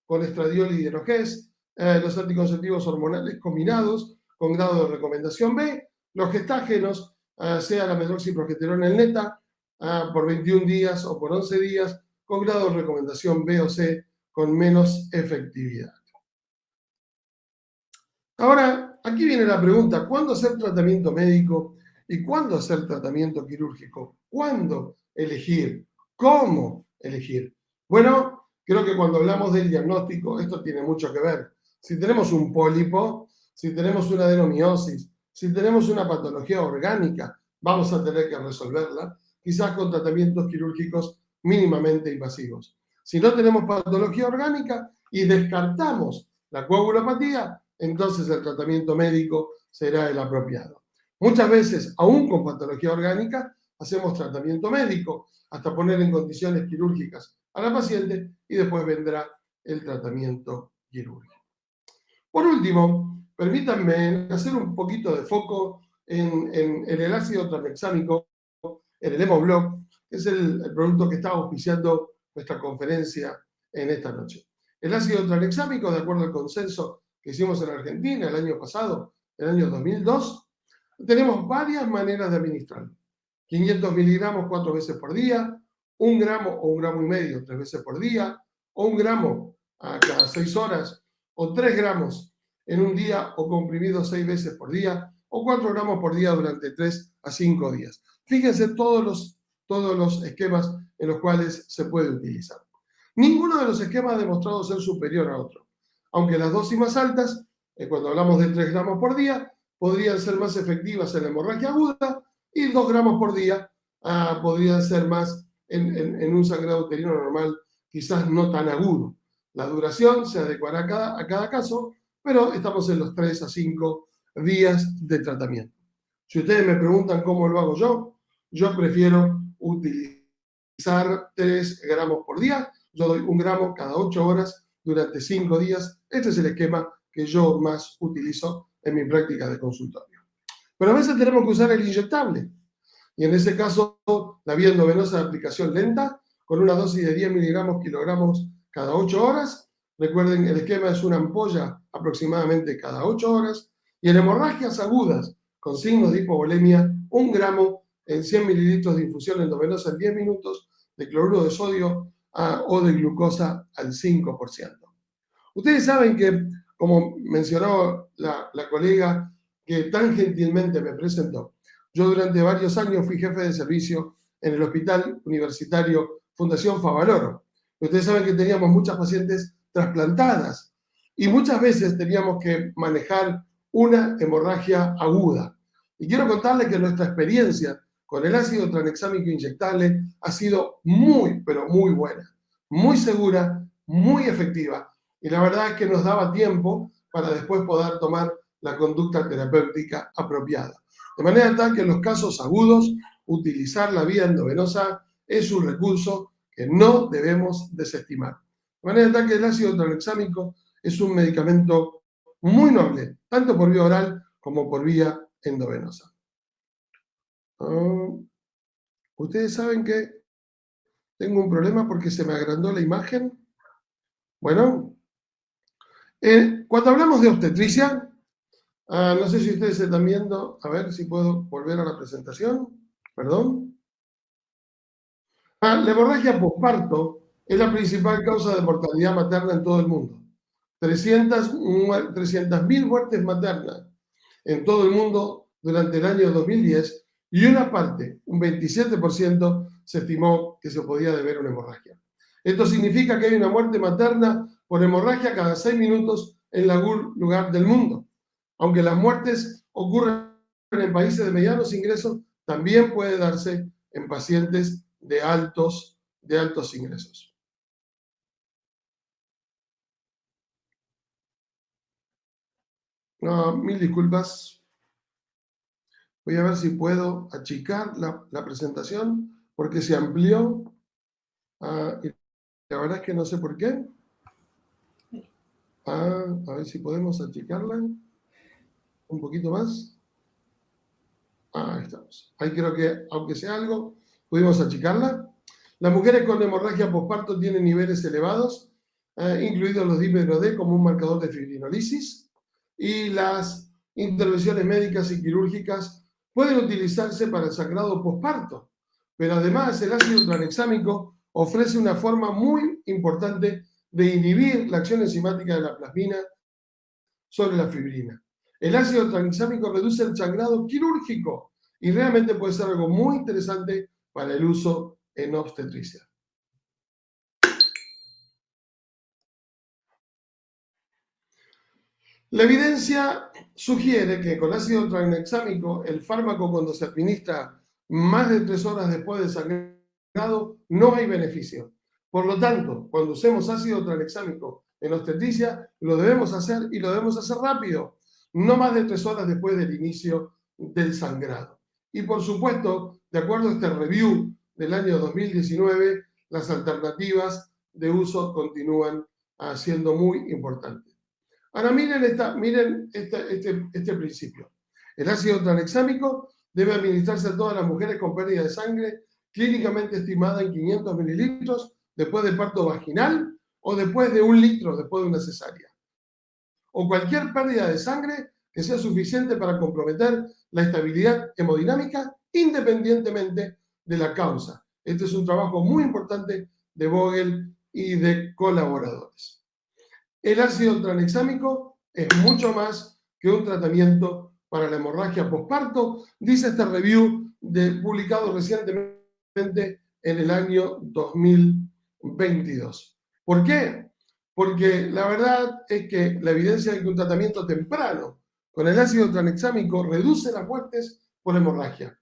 con estradiol y hidrogés, los anticonceptivos hormonales combinados con grado de recomendación B, los gestágenos, sea la medroxiprogesterona en neta, por 21 días o por 11 días, con grado de recomendación B o C con menos efectividad. Ahora, aquí viene la pregunta, ¿cuándo hacer tratamiento médico y cuándo hacer tratamiento quirúrgico? ¿Cuándo elegir? ¿Cómo elegir? Bueno, creo que cuando hablamos del diagnóstico, esto tiene mucho que ver. Si tenemos un pólipo, si tenemos una adenomiosis, si tenemos una patología orgánica, vamos a tener que resolverla, quizás con tratamientos quirúrgicos mínimamente invasivos. Si no tenemos patología orgánica y descartamos la coagulopatía, entonces el tratamiento médico será el apropiado. Muchas veces, aún con patología orgánica, hacemos tratamiento médico hasta poner en condiciones quirúrgicas a la paciente y después vendrá el tratamiento quirúrgico. Por último, permítanme hacer un poquito de foco en el ácido tranexámico, en el Hemoblock, que es el producto que está auspiciando nuestra conferencia en esta noche. El ácido tranexámico, de acuerdo al consenso que hicimos en Argentina el año pasado, el año 2002, tenemos varias maneras de administrarlo. 500 miligramos 4 veces por día, 1 gramo o 1,5 gramos 3 veces por día, o 1 gramo a cada 6 horas, o 3 gramos en un día o comprimido 6 veces por día, o 4 gramos por día durante 3 a 5 días. Fíjense todos los esquemas en los cuales se puede utilizar. Ninguno de los esquemas ha demostrado ser superior a otro, aunque las dosis más altas, cuando hablamos de 3 gramos por día, podrían ser más efectivas en la hemorragia aguda y 2 gramos por día podrían ser más en un sangrado uterino normal, quizás no tan agudo. La duración se adecuará a cada caso, pero estamos en los 3 a 5 días de tratamiento. Si ustedes me preguntan cómo lo hago yo prefiero utilizar 3 gramos por día. Yo doy 1 gramo cada 8 horas durante 5 días. Este es el esquema que yo más utilizo en mi práctica de consultorio. Pero a veces tenemos que usar el inyectable. Y en ese caso, la vía endovenosa de aplicación lenta, con una dosis de 10 miligramos kilogramos cada 8 horas. Recuerden, el esquema es una ampolla aproximadamente cada 8 horas. Y en hemorragias agudas, con signos de hipovolemia, 1 gramo en 100 mililitros de infusión endovenosa en 10 minutos de cloruro de sodio o de glucosa al 5%. Ustedes saben que, como mencionó la colega que tan gentilmente me presentó, yo durante varios años fui jefe de servicio en el Hospital Universitario Fundación Favaloro. Ustedes saben que teníamos muchas pacientes trasplantadas y muchas veces teníamos que manejar una hemorragia aguda. Y quiero contarles que nuestra experiencia con el ácido tranexámico inyectable ha sido muy, pero muy buena, muy segura, muy efectiva. Y la verdad es que nos daba tiempo para después poder tomar la conducta terapéutica apropiada. De manera tal que en los casos agudos, utilizar la vía endovenosa es un recurso que no debemos desestimar. De manera tal que el ácido tranexámico es un medicamento muy noble, tanto por vía oral como por vía endovenosa. Ustedes saben que tengo un problema porque se me agrandó la imagen. Bueno, cuando hablamos de obstetricia, no sé si ustedes están viendo, a ver si puedo volver a la presentación, perdón. La hemorragia posparto es la principal causa de mortalidad materna en todo el mundo. 300.000 muertes maternas en todo el mundo durante el año 2010 y una parte, un 27%, se estimó que se podía deber a una hemorragia. Esto significa que hay una muerte materna por hemorragia cada 6 minutos en algún lugar del mundo. Aunque las muertes ocurren en países de medianos ingresos, también puede darse en pacientes de altos ingresos. No, mil disculpas. Voy a ver si puedo achicar la presentación porque se amplió. Y la verdad es que no sé por qué. A ver si podemos achicarla un poquito más. Ahí estamos. Ahí creo que, aunque sea algo, pudimos achicarla. Las mujeres con hemorragia posparto tienen niveles elevados, incluidos los dímeros D como un marcador de fibrinolisis. Y las intervenciones médicas y quirúrgicas pueden utilizarse para el sangrado posparto, pero además el ácido tranexámico ofrece una forma muy importante de inhibir la acción enzimática de la plasmina sobre la fibrina. El ácido tranexámico reduce el sangrado quirúrgico y realmente puede ser algo muy interesante para el uso en obstetricia. La evidencia sugiere que con ácido tranexámico, el fármaco cuando se administra más de 3 horas después del sangrado, no hay beneficio. Por lo tanto, cuando usemos ácido tranexámico en obstetricia, lo debemos hacer y lo debemos hacer rápido, no más de 3 horas después del inicio del sangrado. Y por supuesto, de acuerdo a este review del año 2019, las alternativas de uso continúan siendo muy importantes. Ahora miren este principio. El ácido tranexámico debe administrarse a todas las mujeres con pérdida de sangre clínicamente estimada en 500 mililitros después del parto vaginal o después de 1 litro después de una cesárea. O cualquier pérdida de sangre que sea suficiente para comprometer la estabilidad hemodinámica independientemente de la causa. Este es un trabajo muy importante de Vogel y de colaboradores. El ácido tranexámico es mucho más que un tratamiento para la hemorragia posparto, dice este review publicado recientemente en el año 2022. ¿Por qué? Porque la verdad es que la evidencia de que un tratamiento temprano con el ácido tranexámico reduce las muertes por hemorragia.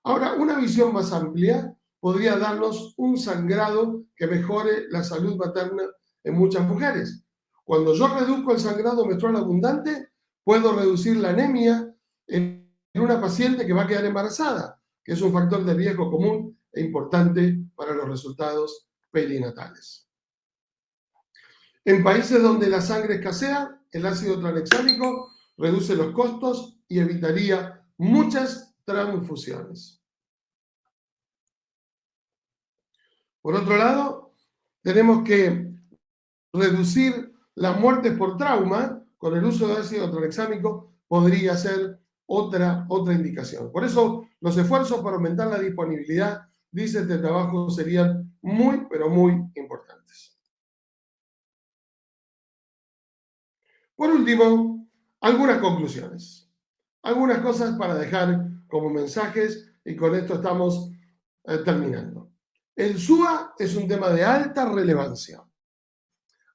Ahora, una visión más amplia podría darnos un sangrado que mejore la salud materna en muchas mujeres. Cuando yo reduzco el sangrado menstrual abundante, puedo reducir la anemia en una paciente que va a quedar embarazada, que es un factor de riesgo común e importante para los resultados perinatales. En países donde la sangre escasea, el ácido tranexámico reduce los costos y evitaría muchas transfusiones. Por otro lado, tenemos que reducir las muertes por trauma con el uso de ácido tranexámico podría ser otra indicación. Por eso, los esfuerzos para aumentar la disponibilidad, dice este trabajo, serían muy, pero muy importantes. Por último, algunas conclusiones. Algunas cosas para dejar como mensajes y con esto estamos terminando. El SUA es un tema de alta relevancia,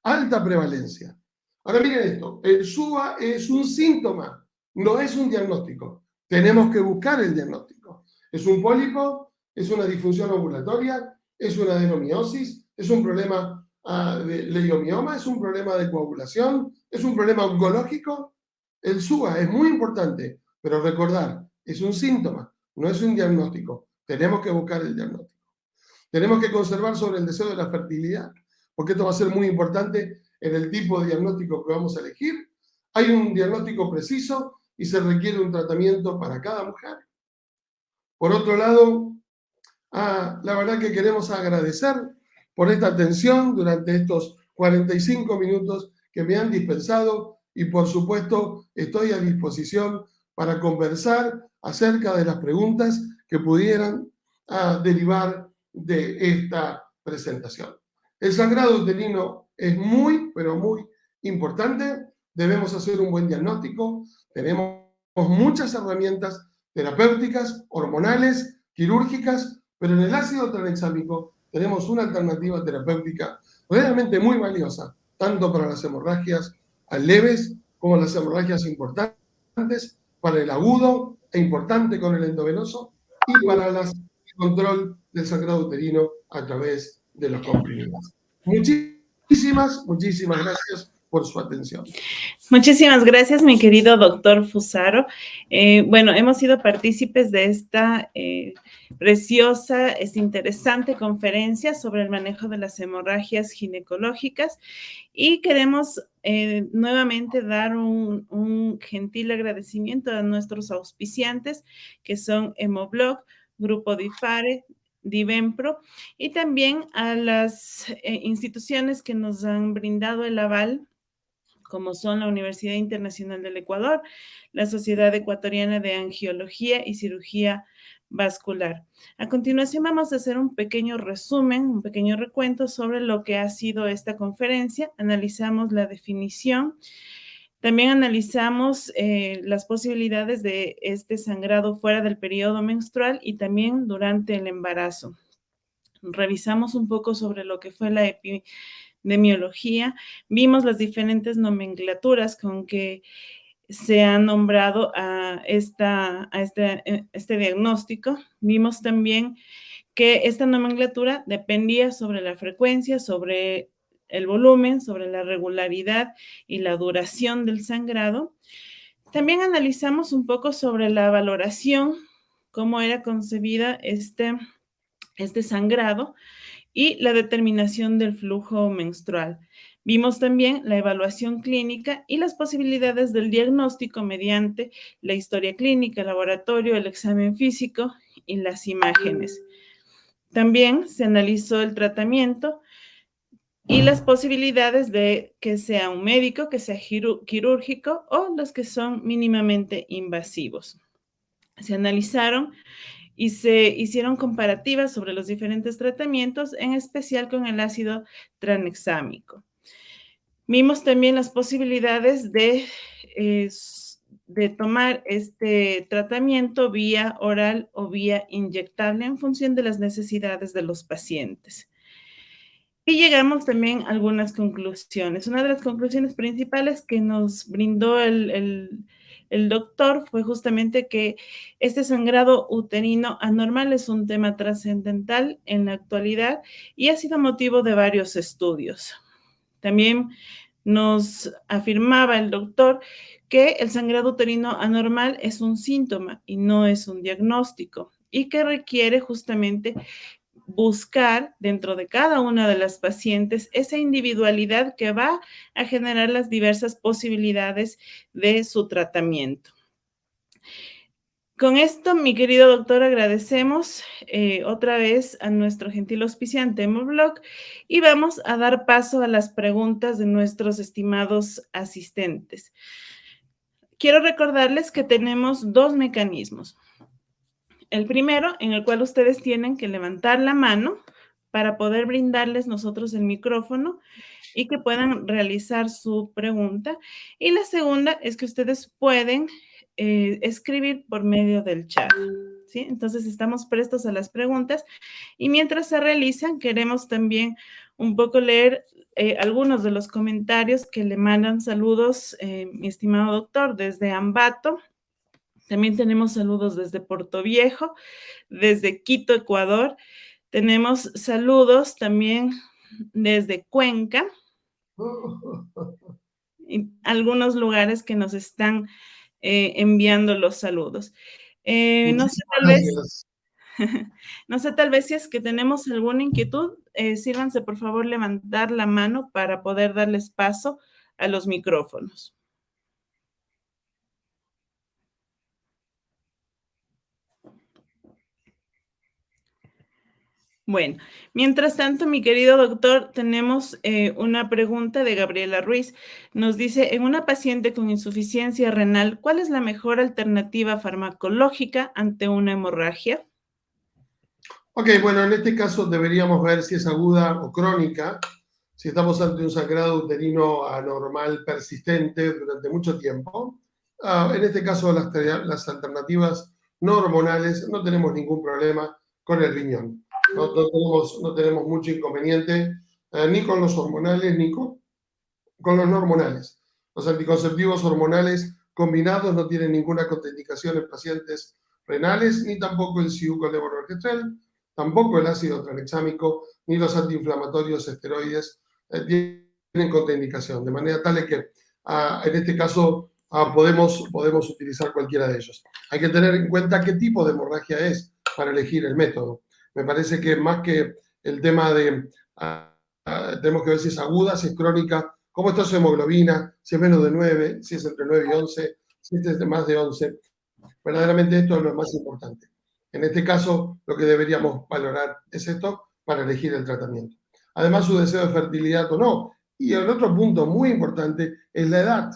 alta prevalencia. Ahora miren esto, el SUA es un síntoma, no es un diagnóstico. Tenemos que buscar el diagnóstico. Es un pólipo, es una disfunción ovulatoria, es una adenomiosis, es un problema de leiomioma, es un problema de coagulación, es un problema oncológico. El SUA es muy importante, pero recordar, es un síntoma, no es un diagnóstico. Tenemos que buscar el diagnóstico. Tenemos que conservar sobre el deseo de la fertilidad, porque esto va a ser muy importante en el tipo de diagnóstico que vamos a elegir. Hay un diagnóstico preciso y se requiere un tratamiento para cada mujer. Por otro lado, la verdad que queremos agradecer por esta atención durante estos 45 minutos que me han dispensado y por supuesto estoy a disposición para conversar acerca de las preguntas que pudieran derivar de esta presentación. El sangrado uterino es muy, pero muy importante. Debemos hacer un buen diagnóstico. Tenemos muchas herramientas terapéuticas, hormonales, quirúrgicas, pero en el ácido tranexámico tenemos una alternativa terapéutica realmente muy valiosa, tanto para las hemorragias leves como las hemorragias importantes, para el agudo e importante con el endovenoso y para el control del sangrado uterino a través de los comprimidos. Muchísimas gracias por su atención. Muchísimas gracias, mi querido doctor Fusaro. Bueno, hemos sido partícipes de esta preciosa, interesante conferencia sobre el manejo de las hemorragias ginecológicas y queremos nuevamente dar un gentil agradecimiento a nuestros auspiciantes, que son Hemoblog, Grupo DIFARE, Divempro, y también a las instituciones que nos han brindado el aval, como son la Universidad Internacional del Ecuador, la Sociedad Ecuatoriana de Angiología y Cirugía vascular. A continuación vamos a hacer un pequeño resumen, un pequeño recuento sobre lo que ha sido esta conferencia. Analizamos la definición. También analizamos las posibilidades de este sangrado fuera del periodo menstrual y también durante el embarazo. Revisamos un poco sobre lo que fue la epidemiología, vimos las diferentes nomenclaturas con que se ha nombrado a este diagnóstico. Vimos también que esta nomenclatura dependía sobre la frecuencia, sobre el volumen, sobre la regularidad y la duración del sangrado. También analizamos un poco sobre la valoración, cómo era concebida este sangrado y la determinación del flujo menstrual. Vimos también la evaluación clínica y las posibilidades del diagnóstico mediante la historia clínica, el laboratorio, el examen físico y las imágenes. También se analizó el tratamiento y las posibilidades de que sea un médico, que sea quirúrgico o los que son mínimamente invasivos. Se analizaron y se hicieron comparativas sobre los diferentes tratamientos, en especial con el ácido tranexámico. Vimos también las posibilidades de tomar este tratamiento vía oral o vía inyectable en función de las necesidades de los pacientes. Y llegamos también a algunas conclusiones. Una de las conclusiones principales que nos brindó el doctor fue justamente que este sangrado uterino anormal es un tema trascendental en la actualidad y ha sido motivo de varios estudios. También nos afirmaba el doctor que el sangrado uterino anormal es un síntoma y no es un diagnóstico y que requiere justamente buscar dentro de cada una de las pacientes esa individualidad que va a generar las diversas posibilidades de su tratamiento. Con esto, mi querido doctor, agradecemos otra vez a nuestro gentil auspiciante Hemoblog y vamos a dar paso a las preguntas de nuestros estimados asistentes. Quiero recordarles que tenemos dos mecanismos. El primero, en el cual ustedes tienen que levantar la mano para poder brindarles nosotros el micrófono y que puedan realizar su pregunta. Y la segunda es que ustedes pueden escribir por medio del chat, ¿sí? Entonces, estamos prestos a las preguntas y mientras se realizan, queremos también un poco leer algunos de los comentarios que le mandan saludos, mi estimado doctor, desde Ambato. También tenemos saludos desde Puerto Viejo, desde Quito, Ecuador. Tenemos saludos también desde Cuenca y algunos lugares que nos están enviando los saludos. No sé, tal vez si es que tenemos alguna inquietud, sírvanse por favor levantar la mano para poder darles paso a los micrófonos. Bueno, mientras tanto, mi querido doctor, tenemos una pregunta de Gabriela Ruiz. Nos dice, en una paciente con insuficiencia renal, ¿cuál es la mejor alternativa farmacológica ante una hemorragia? Ok, bueno, en este caso deberíamos ver si es aguda o crónica, si estamos ante un sangrado uterino anormal persistente durante mucho tiempo. En este caso, las alternativas no hormonales, no tenemos ningún problema con el riñón. No tenemos mucho inconveniente ni con los hormonales ni con los no hormonales. Los anticonceptivos hormonales combinados no tienen ninguna contraindicación en pacientes renales, ni tampoco el SIU con levonorgestrel, tampoco el ácido tranexámico, ni los antiinflamatorios esteroides tienen contraindicación, de manera tal que en este caso podemos utilizar cualquiera de ellos. Hay que tener en cuenta qué tipo de hemorragia es para elegir el método. Me parece que más que el tema de, tenemos que ver si es aguda, si es crónica, cómo está su hemoglobina, si es menos de 9, si es entre 9 y 11, si es de más de 11. Verdaderamente esto es lo más importante. En este caso, lo que deberíamos valorar es esto para elegir el tratamiento. Además, su deseo de fertilidad o no. Y el otro punto muy importante es la edad.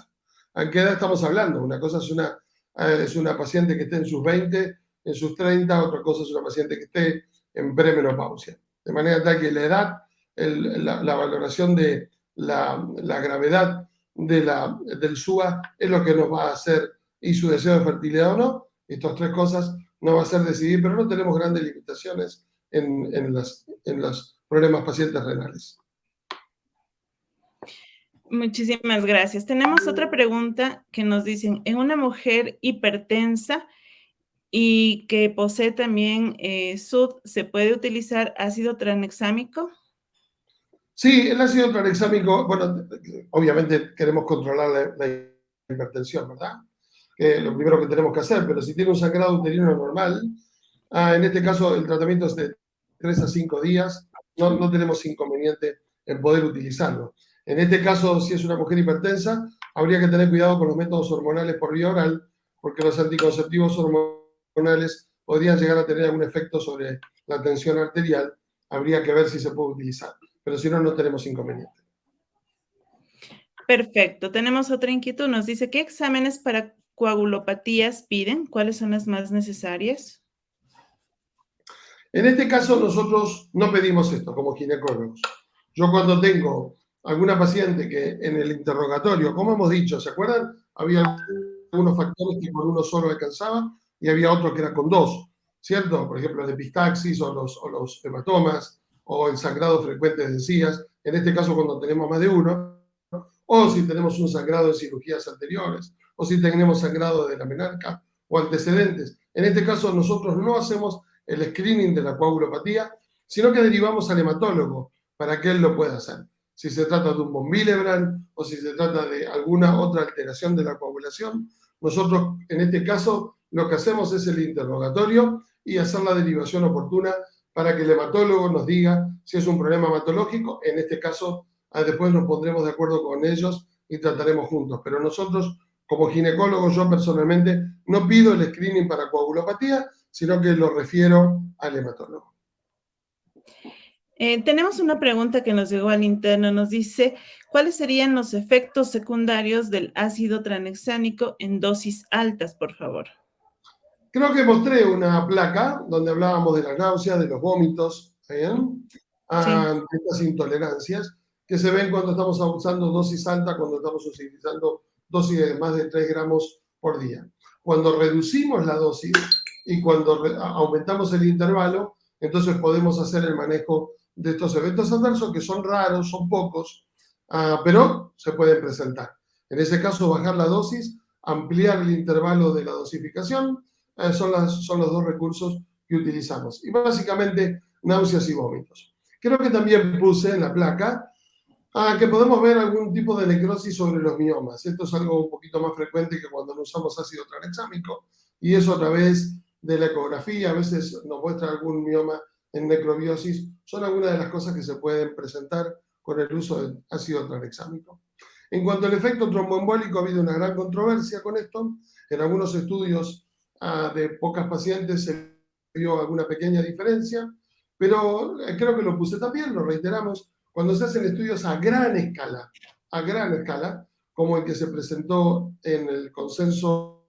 ¿A qué edad estamos hablando? Una cosa es una paciente que esté en sus 20, en sus 30, otra cosa es una paciente que esté en premenopausia. De manera tal que la edad, la valoración de la gravedad del SUA es lo que nos va a hacer, y su deseo de fertilidad o no, estas tres cosas nos va a hacer decidir, pero no tenemos grandes limitaciones en los problemas pacientes renales. Muchísimas gracias. Tenemos otra pregunta que nos dicen, en una mujer hipertensa y que posee también SUD, ¿se puede utilizar ácido tranexámico? Sí, el ácido tranexámico, bueno, obviamente queremos controlar la hipertensión, ¿verdad? Lo primero que tenemos que hacer, pero si tiene un sangrado uterino normal, en este caso el tratamiento es de 3 a 5 días, no tenemos inconveniente en poder utilizarlo. En este caso, si es una mujer hipertensa, habría que tener cuidado con los métodos hormonales por vía oral, porque los anticonceptivos hormonales podrían llegar a tener algún efecto sobre la tensión arterial. Habría que ver si se puede utilizar, pero si no, no tenemos inconveniente. Perfecto. Tenemos otra inquietud. Nos dice, ¿qué exámenes para coagulopatías piden? ¿Cuáles son las más necesarias? En este caso, nosotros no pedimos esto como ginecólogos. Yo cuando tengo alguna paciente que en el interrogatorio, como hemos dicho, ¿se acuerdan? Había algunos factores que con uno solo alcanzaba y había otro que era con dos, ¿cierto? Por ejemplo, la epistaxis o los hematomas o el sangrado frecuente de encías. En este caso, cuando tenemos más de uno, o si tenemos un sangrado de cirugías anteriores, o si tenemos sangrado de la menarca o antecedentes. En este caso, nosotros no hacemos el screening de la coagulopatía, sino que derivamos al hematólogo para que él lo pueda hacer. Si se trata de un von Willebrand o si se trata de alguna otra alteración de la coagulación, nosotros en este caso lo que hacemos es el interrogatorio y hacer la derivación oportuna para que el hematólogo nos diga si es un problema hematológico. En este caso, después nos pondremos de acuerdo con ellos y trataremos juntos. Pero nosotros, como ginecólogos, yo personalmente no pido el screening para coagulopatía, sino que lo refiero al hematólogo. Tenemos una pregunta que nos llegó al interno. Nos dice, ¿cuáles serían los efectos secundarios del ácido tranexámico en dosis altas, por favor? Creo que mostré una placa donde hablábamos de las náuseas, de los vómitos, ¿bien? De estas intolerancias que se ven cuando estamos usando dosis alta, cuando estamos utilizando dosis de más de 3 gramos por día. Cuando reducimos la dosis y cuando aumentamos el intervalo, entonces podemos hacer el manejo de estos eventos adversos, que son raros, son pocos, pero se pueden presentar. En ese caso, bajar la dosis, ampliar el intervalo de la dosificación, son los dos recursos que utilizamos. Y básicamente, náuseas y vómitos. Creo que también puse en la placa que podemos ver algún tipo de necrosis sobre los miomas. Esto es algo un poquito más frecuente que cuando no usamos ácido tranexámico, y eso a través de la ecografía, a veces nos muestra algún mioma en necrobiosis. Son algunas de las cosas que se pueden presentar con el uso del ácido tranexámico. En cuanto al efecto tromboembólico, ha habido una gran controversia con esto. En algunos estudios de pocas pacientes se vio alguna pequeña diferencia, pero creo que lo puse también, lo reiteramos, cuando se hacen estudios a gran escala, como el que se presentó en el consenso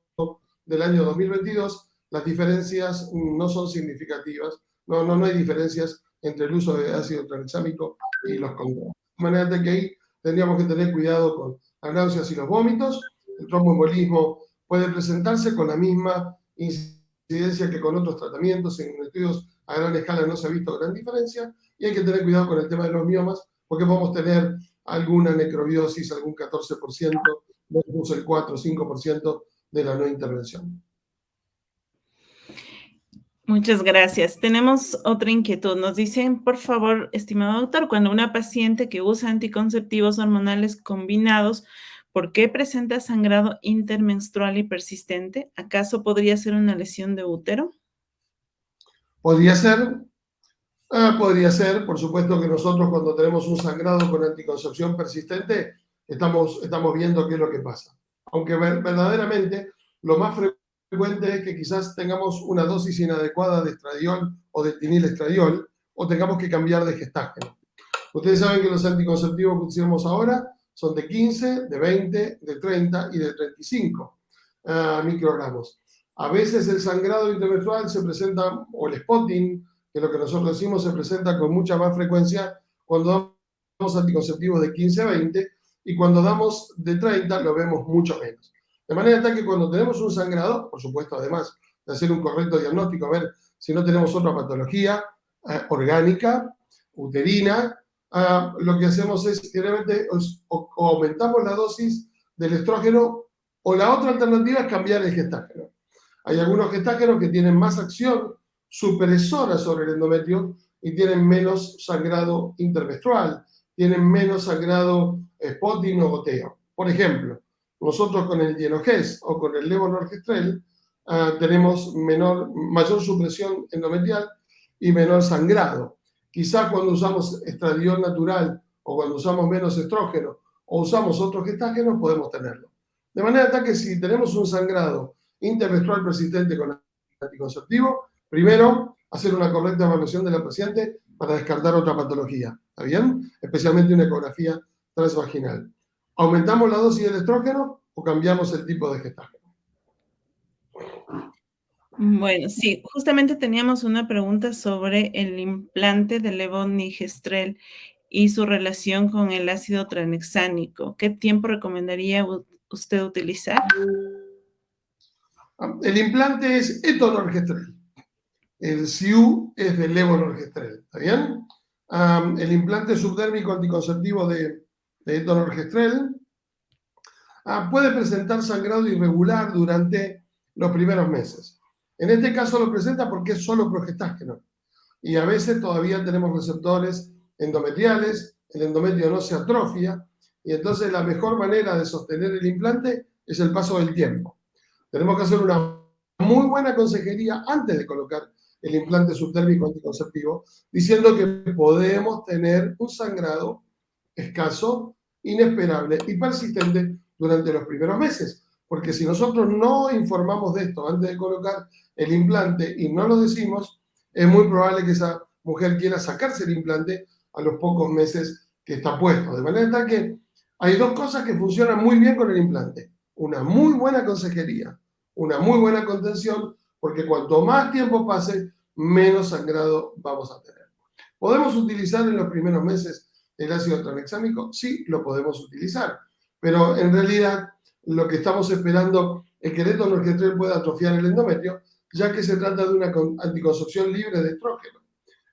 del año 2022, las diferencias no son significativas, no hay diferencias entre el uso de ácido tranexámico y los controles. De manera que ahí tendríamos que tener cuidado con las náuseas y los vómitos. El tromboembolismo puede presentarse con la misma incidencia que con otros tratamientos. En estudios a gran escala no se ha visto gran diferencia, y hay que tener cuidado con el tema de los miomas, porque podemos tener alguna necrobiosis, algún 14%, incluso el 4 o 5% de la no intervención. Muchas gracias. Tenemos otra inquietud. Nos dicen, por favor, estimado doctor, cuando una paciente que usa anticonceptivos hormonales combinados, ¿por qué presenta sangrado intermenstrual y persistente? ¿Acaso podría ser una lesión de útero? Podría ser, por supuesto que nosotros cuando tenemos un sangrado con anticoncepción persistente, estamos viendo qué es lo que pasa. Aunque verdaderamente lo más frecuente es que quizás tengamos una dosis inadecuada de estradiol o de etinilestradiol, o tengamos que cambiar de gestágeno. Ustedes saben que los anticonceptivos que usamos ahora son de 15, de 20, de 30 y de 35 microgramos. A veces el sangrado intermenstrual se presenta, o el spotting, que es lo que nosotros decimos, se presenta con mucha más frecuencia cuando damos anticonceptivos de 15 a 20, y cuando damos de 30 lo vemos mucho menos. De manera tal que cuando tenemos un sangrado, por supuesto, además de hacer un correcto diagnóstico, a ver si no tenemos otra patología orgánica, uterina, lo que hacemos es generalmente o aumentamos la dosis del estrógeno, o la otra alternativa es cambiar el gestágeno. Hay algunos gestágenos que tienen más acción supresora sobre el endometrio y tienen menos sangrado intermenstrual, tienen menos sangrado spotting o goteo. Por ejemplo, nosotros con el Hienoges o con el levonorgestrel tenemos mayor supresión endometrial y menor sangrado. Quizás cuando usamos estradiol natural o cuando usamos menos estrógeno o usamos otros gestágenos podemos tenerlo. De manera tal que si tenemos un sangrado intermenstrual persistente con anticonceptivo, primero hacer una correcta evaluación de la paciente para descartar otra patología, ¿está bien? Especialmente una ecografía transvaginal. ¿Aumentamos la dosis del estrógeno o cambiamos el tipo de gestágeno? Bueno, sí, justamente teníamos una pregunta sobre el implante de levonorgestrel y su relación con el ácido tranexámico. ¿Qué tiempo recomendaría usted utilizar? El implante es etonorgestrel. El SIU es de levonorgestrel, ¿está bien? El implante subdérmico anticonceptivo de etonorgestrel puede presentar sangrado irregular durante los primeros meses. En este caso lo presenta porque es solo progestágeno. Y a veces todavía tenemos receptores endometriales, el endometrio no se atrofia, y entonces la mejor manera de sostener el implante es el paso del tiempo. Tenemos que hacer una muy buena consejería antes de colocar el implante subdérmico anticonceptivo, diciendo que podemos tener un sangrado escaso, inesperable y persistente durante los primeros meses. Porque si nosotros no informamos de esto antes de colocar el implante y no lo decimos, es muy probable que esa mujer quiera sacarse el implante a los pocos meses que está puesto. De manera tal que hay dos cosas que funcionan muy bien con el implante. Una muy buena consejería, una muy buena contención, porque cuanto más tiempo pase, menos sangrado vamos a tener. ¿Podemos utilizar en los primeros meses el ácido tranexámico? Sí, lo podemos utilizar, pero en realidad lo que estamos esperando es que el etonorgestrel pueda atrofiar el endometrio, ya que se trata de una anticoncepción libre de estrógeno,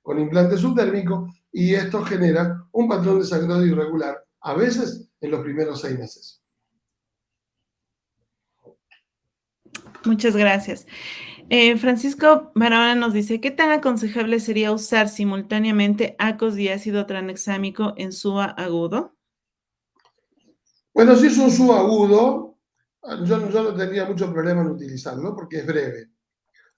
con implante subdérmico, y esto genera un patrón de sangrado irregular, a veces en los primeros 6 meses. Muchas gracias. Francisco Barahona nos dice, ¿qué tan aconsejable sería usar simultáneamente ACOS y ácido tranexámico en SUA agudo? Bueno, si es un SUA agudo, yo no tendría mucho problema en utilizarlo porque es breve.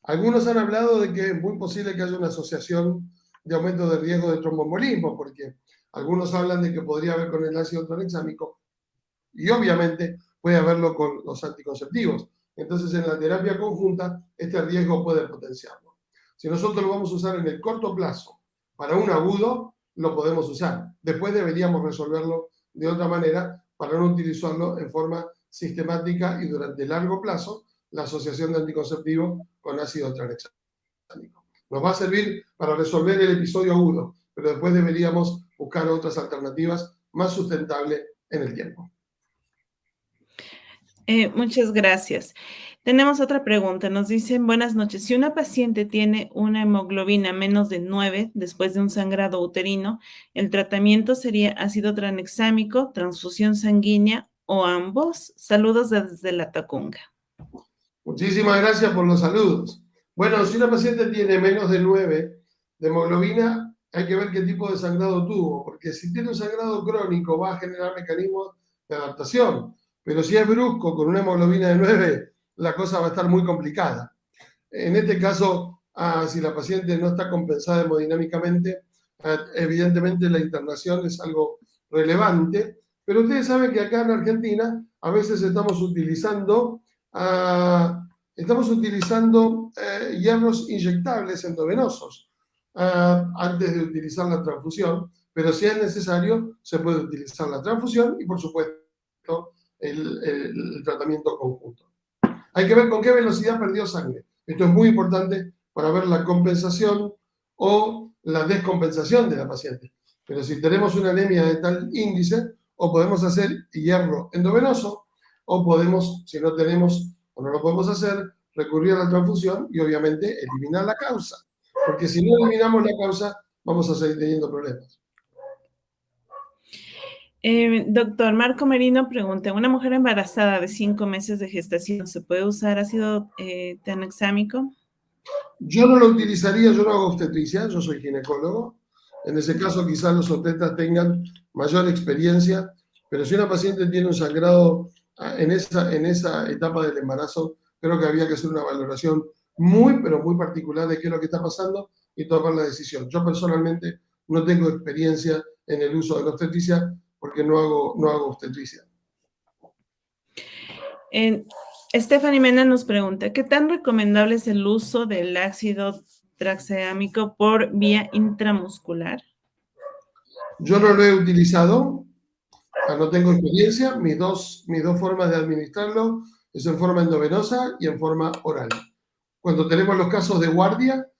Algunos han hablado de que es muy posible que haya una asociación de aumento de riesgo de tromboembolismo, porque algunos hablan de que podría haber con el ácido tranexámico y obviamente puede haberlo con los anticonceptivos. Entonces, en la terapia conjunta, este riesgo puede potenciarlo. Si nosotros lo vamos a usar en el corto plazo para un agudo, lo podemos usar. Después deberíamos resolverlo de otra manera para no utilizarlo en forma sistemática y durante largo plazo, la asociación de anticonceptivo con ácido tranexámico. Nos va a servir para resolver el episodio agudo, pero después deberíamos buscar otras alternativas más sustentables en el tiempo. Muchas gracias. Tenemos otra pregunta. Nos dicen, buenas noches. Si una paciente tiene una hemoglobina menos de 9 después de un sangrado uterino, ¿el tratamiento sería ácido tranexámico, transfusión sanguínea o ambos? Saludos desde La Tacunga. Muchísimas gracias por los saludos. Bueno, si una paciente tiene menos de 9 de hemoglobina, hay que ver qué tipo de sangrado tuvo, porque si tiene un sangrado crónico va a generar mecanismos de adaptación. Pero si es brusco, con una hemoglobina de 9, la cosa va a estar muy complicada. En este caso, si la paciente no está compensada hemodinámicamente, evidentemente la internación es algo relevante, pero ustedes saben que acá en Argentina a veces estamos utilizando hierros inyectables endovenosos antes de utilizar la transfusión, pero si es necesario se puede utilizar la transfusión y por supuesto el tratamiento conjunto. Hay que ver con qué velocidad perdió sangre. Esto es muy importante para ver la compensación o la descompensación de la paciente. Pero si tenemos una anemia de tal índice, o podemos hacer hierro endovenoso, o podemos, si no tenemos o no lo podemos hacer, recurrir a la transfusión y obviamente eliminar la causa. Porque si no eliminamos la causa, vamos a seguir teniendo problemas. Doctor Marco Merino pregunta, ¿una mujer embarazada de 5 meses de gestación se puede usar ácido tranexámico? Yo no lo utilizaría, yo no hago obstetricia, yo soy ginecólogo. En ese caso quizás los obstetras tengan mayor experiencia, pero si una paciente tiene un sangrado en esa etapa del embarazo, creo que había que hacer una valoración muy, pero muy particular de qué es lo que está pasando y tomar la decisión. Yo personalmente no tengo experiencia en el uso de la obstetricia porque no hago obstetricia. Stephanie Mena nos pregunta, ¿qué tan recomendable es el uso del ácido tranexámico por vía intramuscular? Yo no lo he utilizado, no tengo experiencia. Mis dos formas de administrarlo es en forma endovenosa y en forma oral. Cuando tenemos los casos de guardia,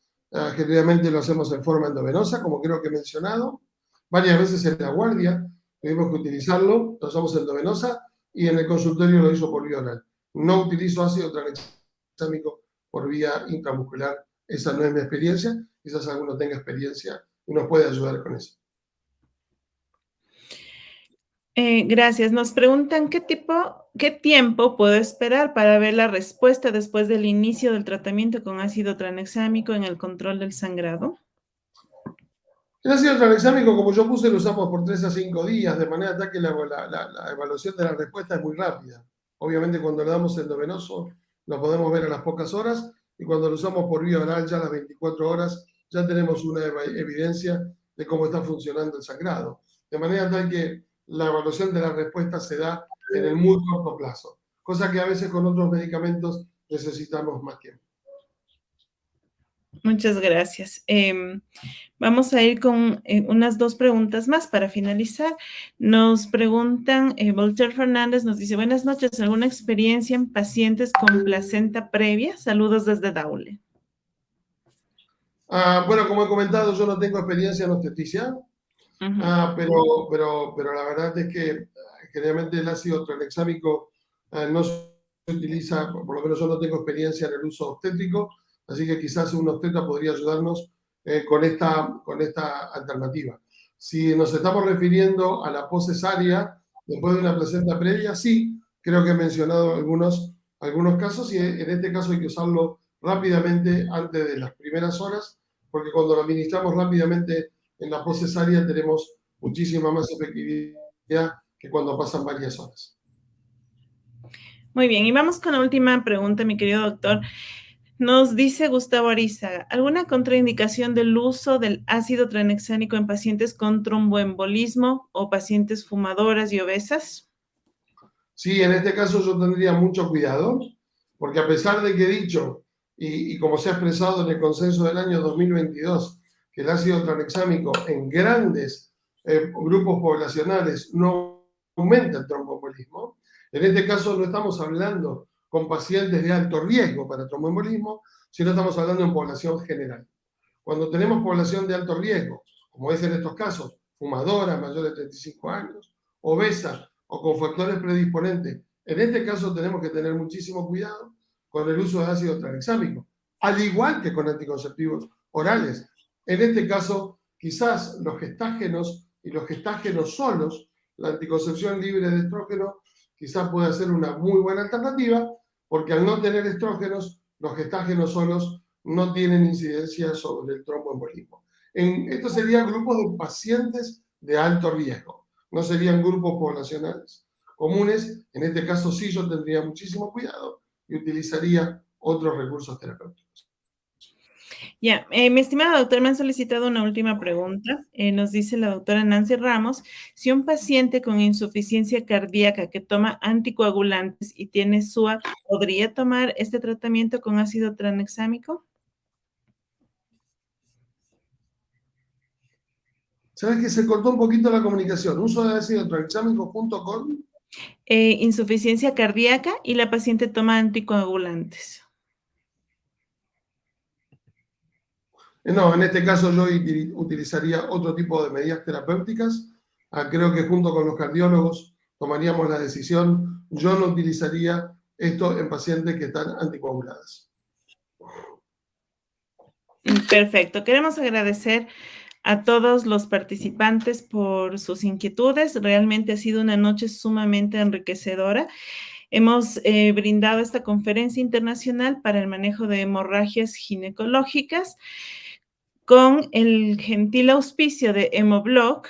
generalmente lo hacemos en forma endovenosa, como creo que he mencionado. Varias veces en la guardia tuvimos que utilizarlo, lo usamos endovenosa y en el consultorio lo hizo por vía oral. No utilizo ácido tranexámico por vía intramuscular. Esa no es mi experiencia. Quizás alguno tenga experiencia y nos puede ayudar con eso. Gracias. Nos preguntan qué tiempo puedo esperar para ver la respuesta después del inicio del tratamiento con ácido tranexámico en el control del sangrado. El ácido tranexámico, como yo puse, lo usamos por 3 a 5 días, de manera tal que la evaluación de la respuesta es muy rápida. Obviamente, cuando le damos endovenoso, lo podemos ver a las pocas horas, y cuando lo usamos por vía oral, ya a las 24 horas, ya tenemos una evidencia de cómo está funcionando el sangrado. De manera tal que la evaluación de la respuesta se da en el muy corto plazo, cosa que a veces con otros medicamentos necesitamos más tiempo. Muchas gracias. Vamos a ir con unas 2 preguntas más para finalizar. Nos preguntan, Voltaire Fernández nos dice, buenas noches, ¿alguna experiencia en pacientes con placenta previa? Saludos desde Daule. Bueno, como he comentado, yo no tengo experiencia en obstetricia, pero la verdad es que generalmente el ácido tranexámico no se utiliza, por lo menos yo no tengo experiencia en el uso obstétrico, así que quizás un obstetra podría ayudarnos con esta alternativa. Si nos estamos refiriendo a la poscesárea después de una placenta previa, sí, creo que he mencionado algunos casos y en este caso hay que usarlo rápidamente antes de las primeras horas, porque cuando lo administramos rápidamente en la poscesárea tenemos muchísima más efectividad que cuando pasan varias horas. Muy bien, y vamos con la última pregunta, mi querido doctor. Nos dice Gustavo Arizaga, ¿alguna contraindicación del uso del ácido tranexámico en pacientes con tromboembolismo o pacientes fumadoras y obesas? Sí, en este caso yo tendría mucho cuidado, porque a pesar de que he dicho, y como se ha expresado en el consenso del año 2022, que el ácido tranexámico en grandes grupos poblacionales no aumenta el tromboembolismo, en este caso no estamos hablando con pacientes de alto riesgo para tromboembolismo, sino estamos hablando en población general. Cuando tenemos población de alto riesgo, como es en estos casos, fumadora, mayor de 35 años, obesa o con factores predisponentes, en este caso tenemos que tener muchísimo cuidado con el uso de ácido tranexámico, al igual que con anticonceptivos orales. En este caso, quizás los gestágenos y los gestágenos solos, la anticoncepción libre de estrógeno, quizás pueda ser una muy buena alternativa, porque al no tener estrógenos, los gestágenos solos no tienen incidencia sobre el tromboembolismo. Esto serían grupos de pacientes de alto riesgo, no serían grupos poblacionales comunes. En este caso sí yo tendría muchísimo cuidado y utilizaría otros recursos terapéuticos. Ya, mi estimado doctor, me han solicitado una última pregunta. Nos dice la doctora Nancy Ramos, si un paciente con insuficiencia cardíaca que toma anticoagulantes y tiene SUA, ¿podría tomar este tratamiento con ácido tranexámico? ¿Sabes que se cortó un poquito la comunicación? Uso de ácido tranexámico junto con... Insuficiencia cardíaca y la paciente toma anticoagulantes. No, en este caso yo utilizaría otro tipo de medidas terapéuticas. Creo que junto con los cardiólogos tomaríamos la decisión. Yo no utilizaría esto en pacientes que están anticoaguladas. Perfecto. Queremos agradecer a todos los participantes por sus inquietudes. Realmente ha sido una noche sumamente enriquecedora. Hemos brindado esta conferencia internacional para el manejo de hemorragias ginecológicas con el gentil auspicio de Hemoblog,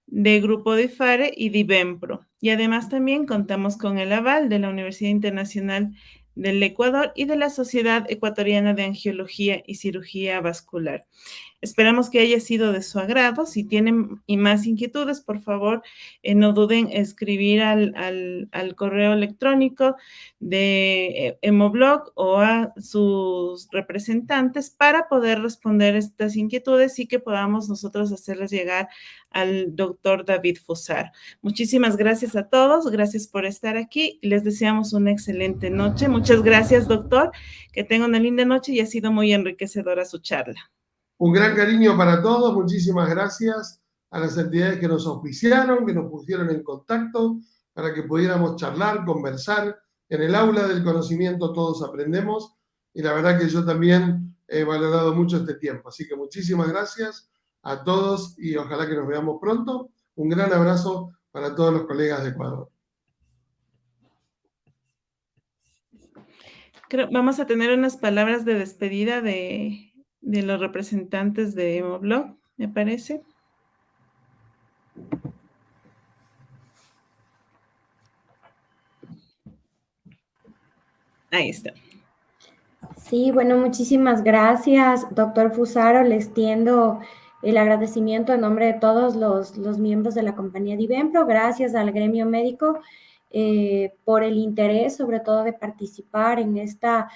de Grupo DIFARE y Divempro. Y además también contamos con el aval de la Universidad Internacional del Ecuador y de la Sociedad Ecuatoriana de Angiología y Cirugía Vascular. Esperamos que haya sido de su agrado. Si tienen más inquietudes, por favor, no duden en escribir al correo electrónico de Hemoblog o a sus representantes para poder responder estas inquietudes y que podamos nosotros hacerles llegar al doctor David Fusaro. Muchísimas gracias a todos. Gracias por estar aquí y les deseamos una excelente noche. Muchas gracias, doctor. Que tenga una linda noche y ha sido muy enriquecedora su charla. Un gran cariño para todos, muchísimas gracias a las entidades que nos auspiciaron, que nos pusieron en contacto para que pudiéramos charlar, conversar. En el aula del conocimiento todos aprendemos y la verdad que yo también he valorado mucho este tiempo. Así que muchísimas gracias a todos y ojalá que nos veamos pronto. Un gran abrazo para todos los colegas de Ecuador. Vamos a tener unas palabras de despedida de los representantes de Hemoblog, me parece. Ahí está. Sí, bueno, muchísimas gracias, doctor Fusaro. Le extiendo el agradecimiento en nombre de todos los miembros de la compañía Divempro. Gracias al gremio médico por el interés, sobre todo de participar en esta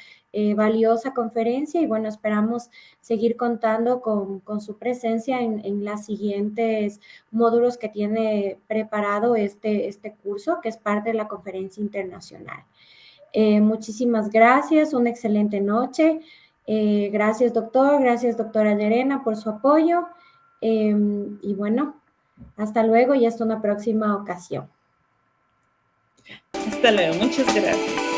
valiosa conferencia y bueno, esperamos seguir contando con su presencia en las siguientes módulos que tiene preparado este curso, que es parte de la conferencia internacional. Muchísimas gracias, una excelente noche. Gracias, doctor, gracias, doctora Llerena, por su apoyo. Y bueno, hasta luego y hasta una próxima ocasión. Hasta luego, muchas gracias.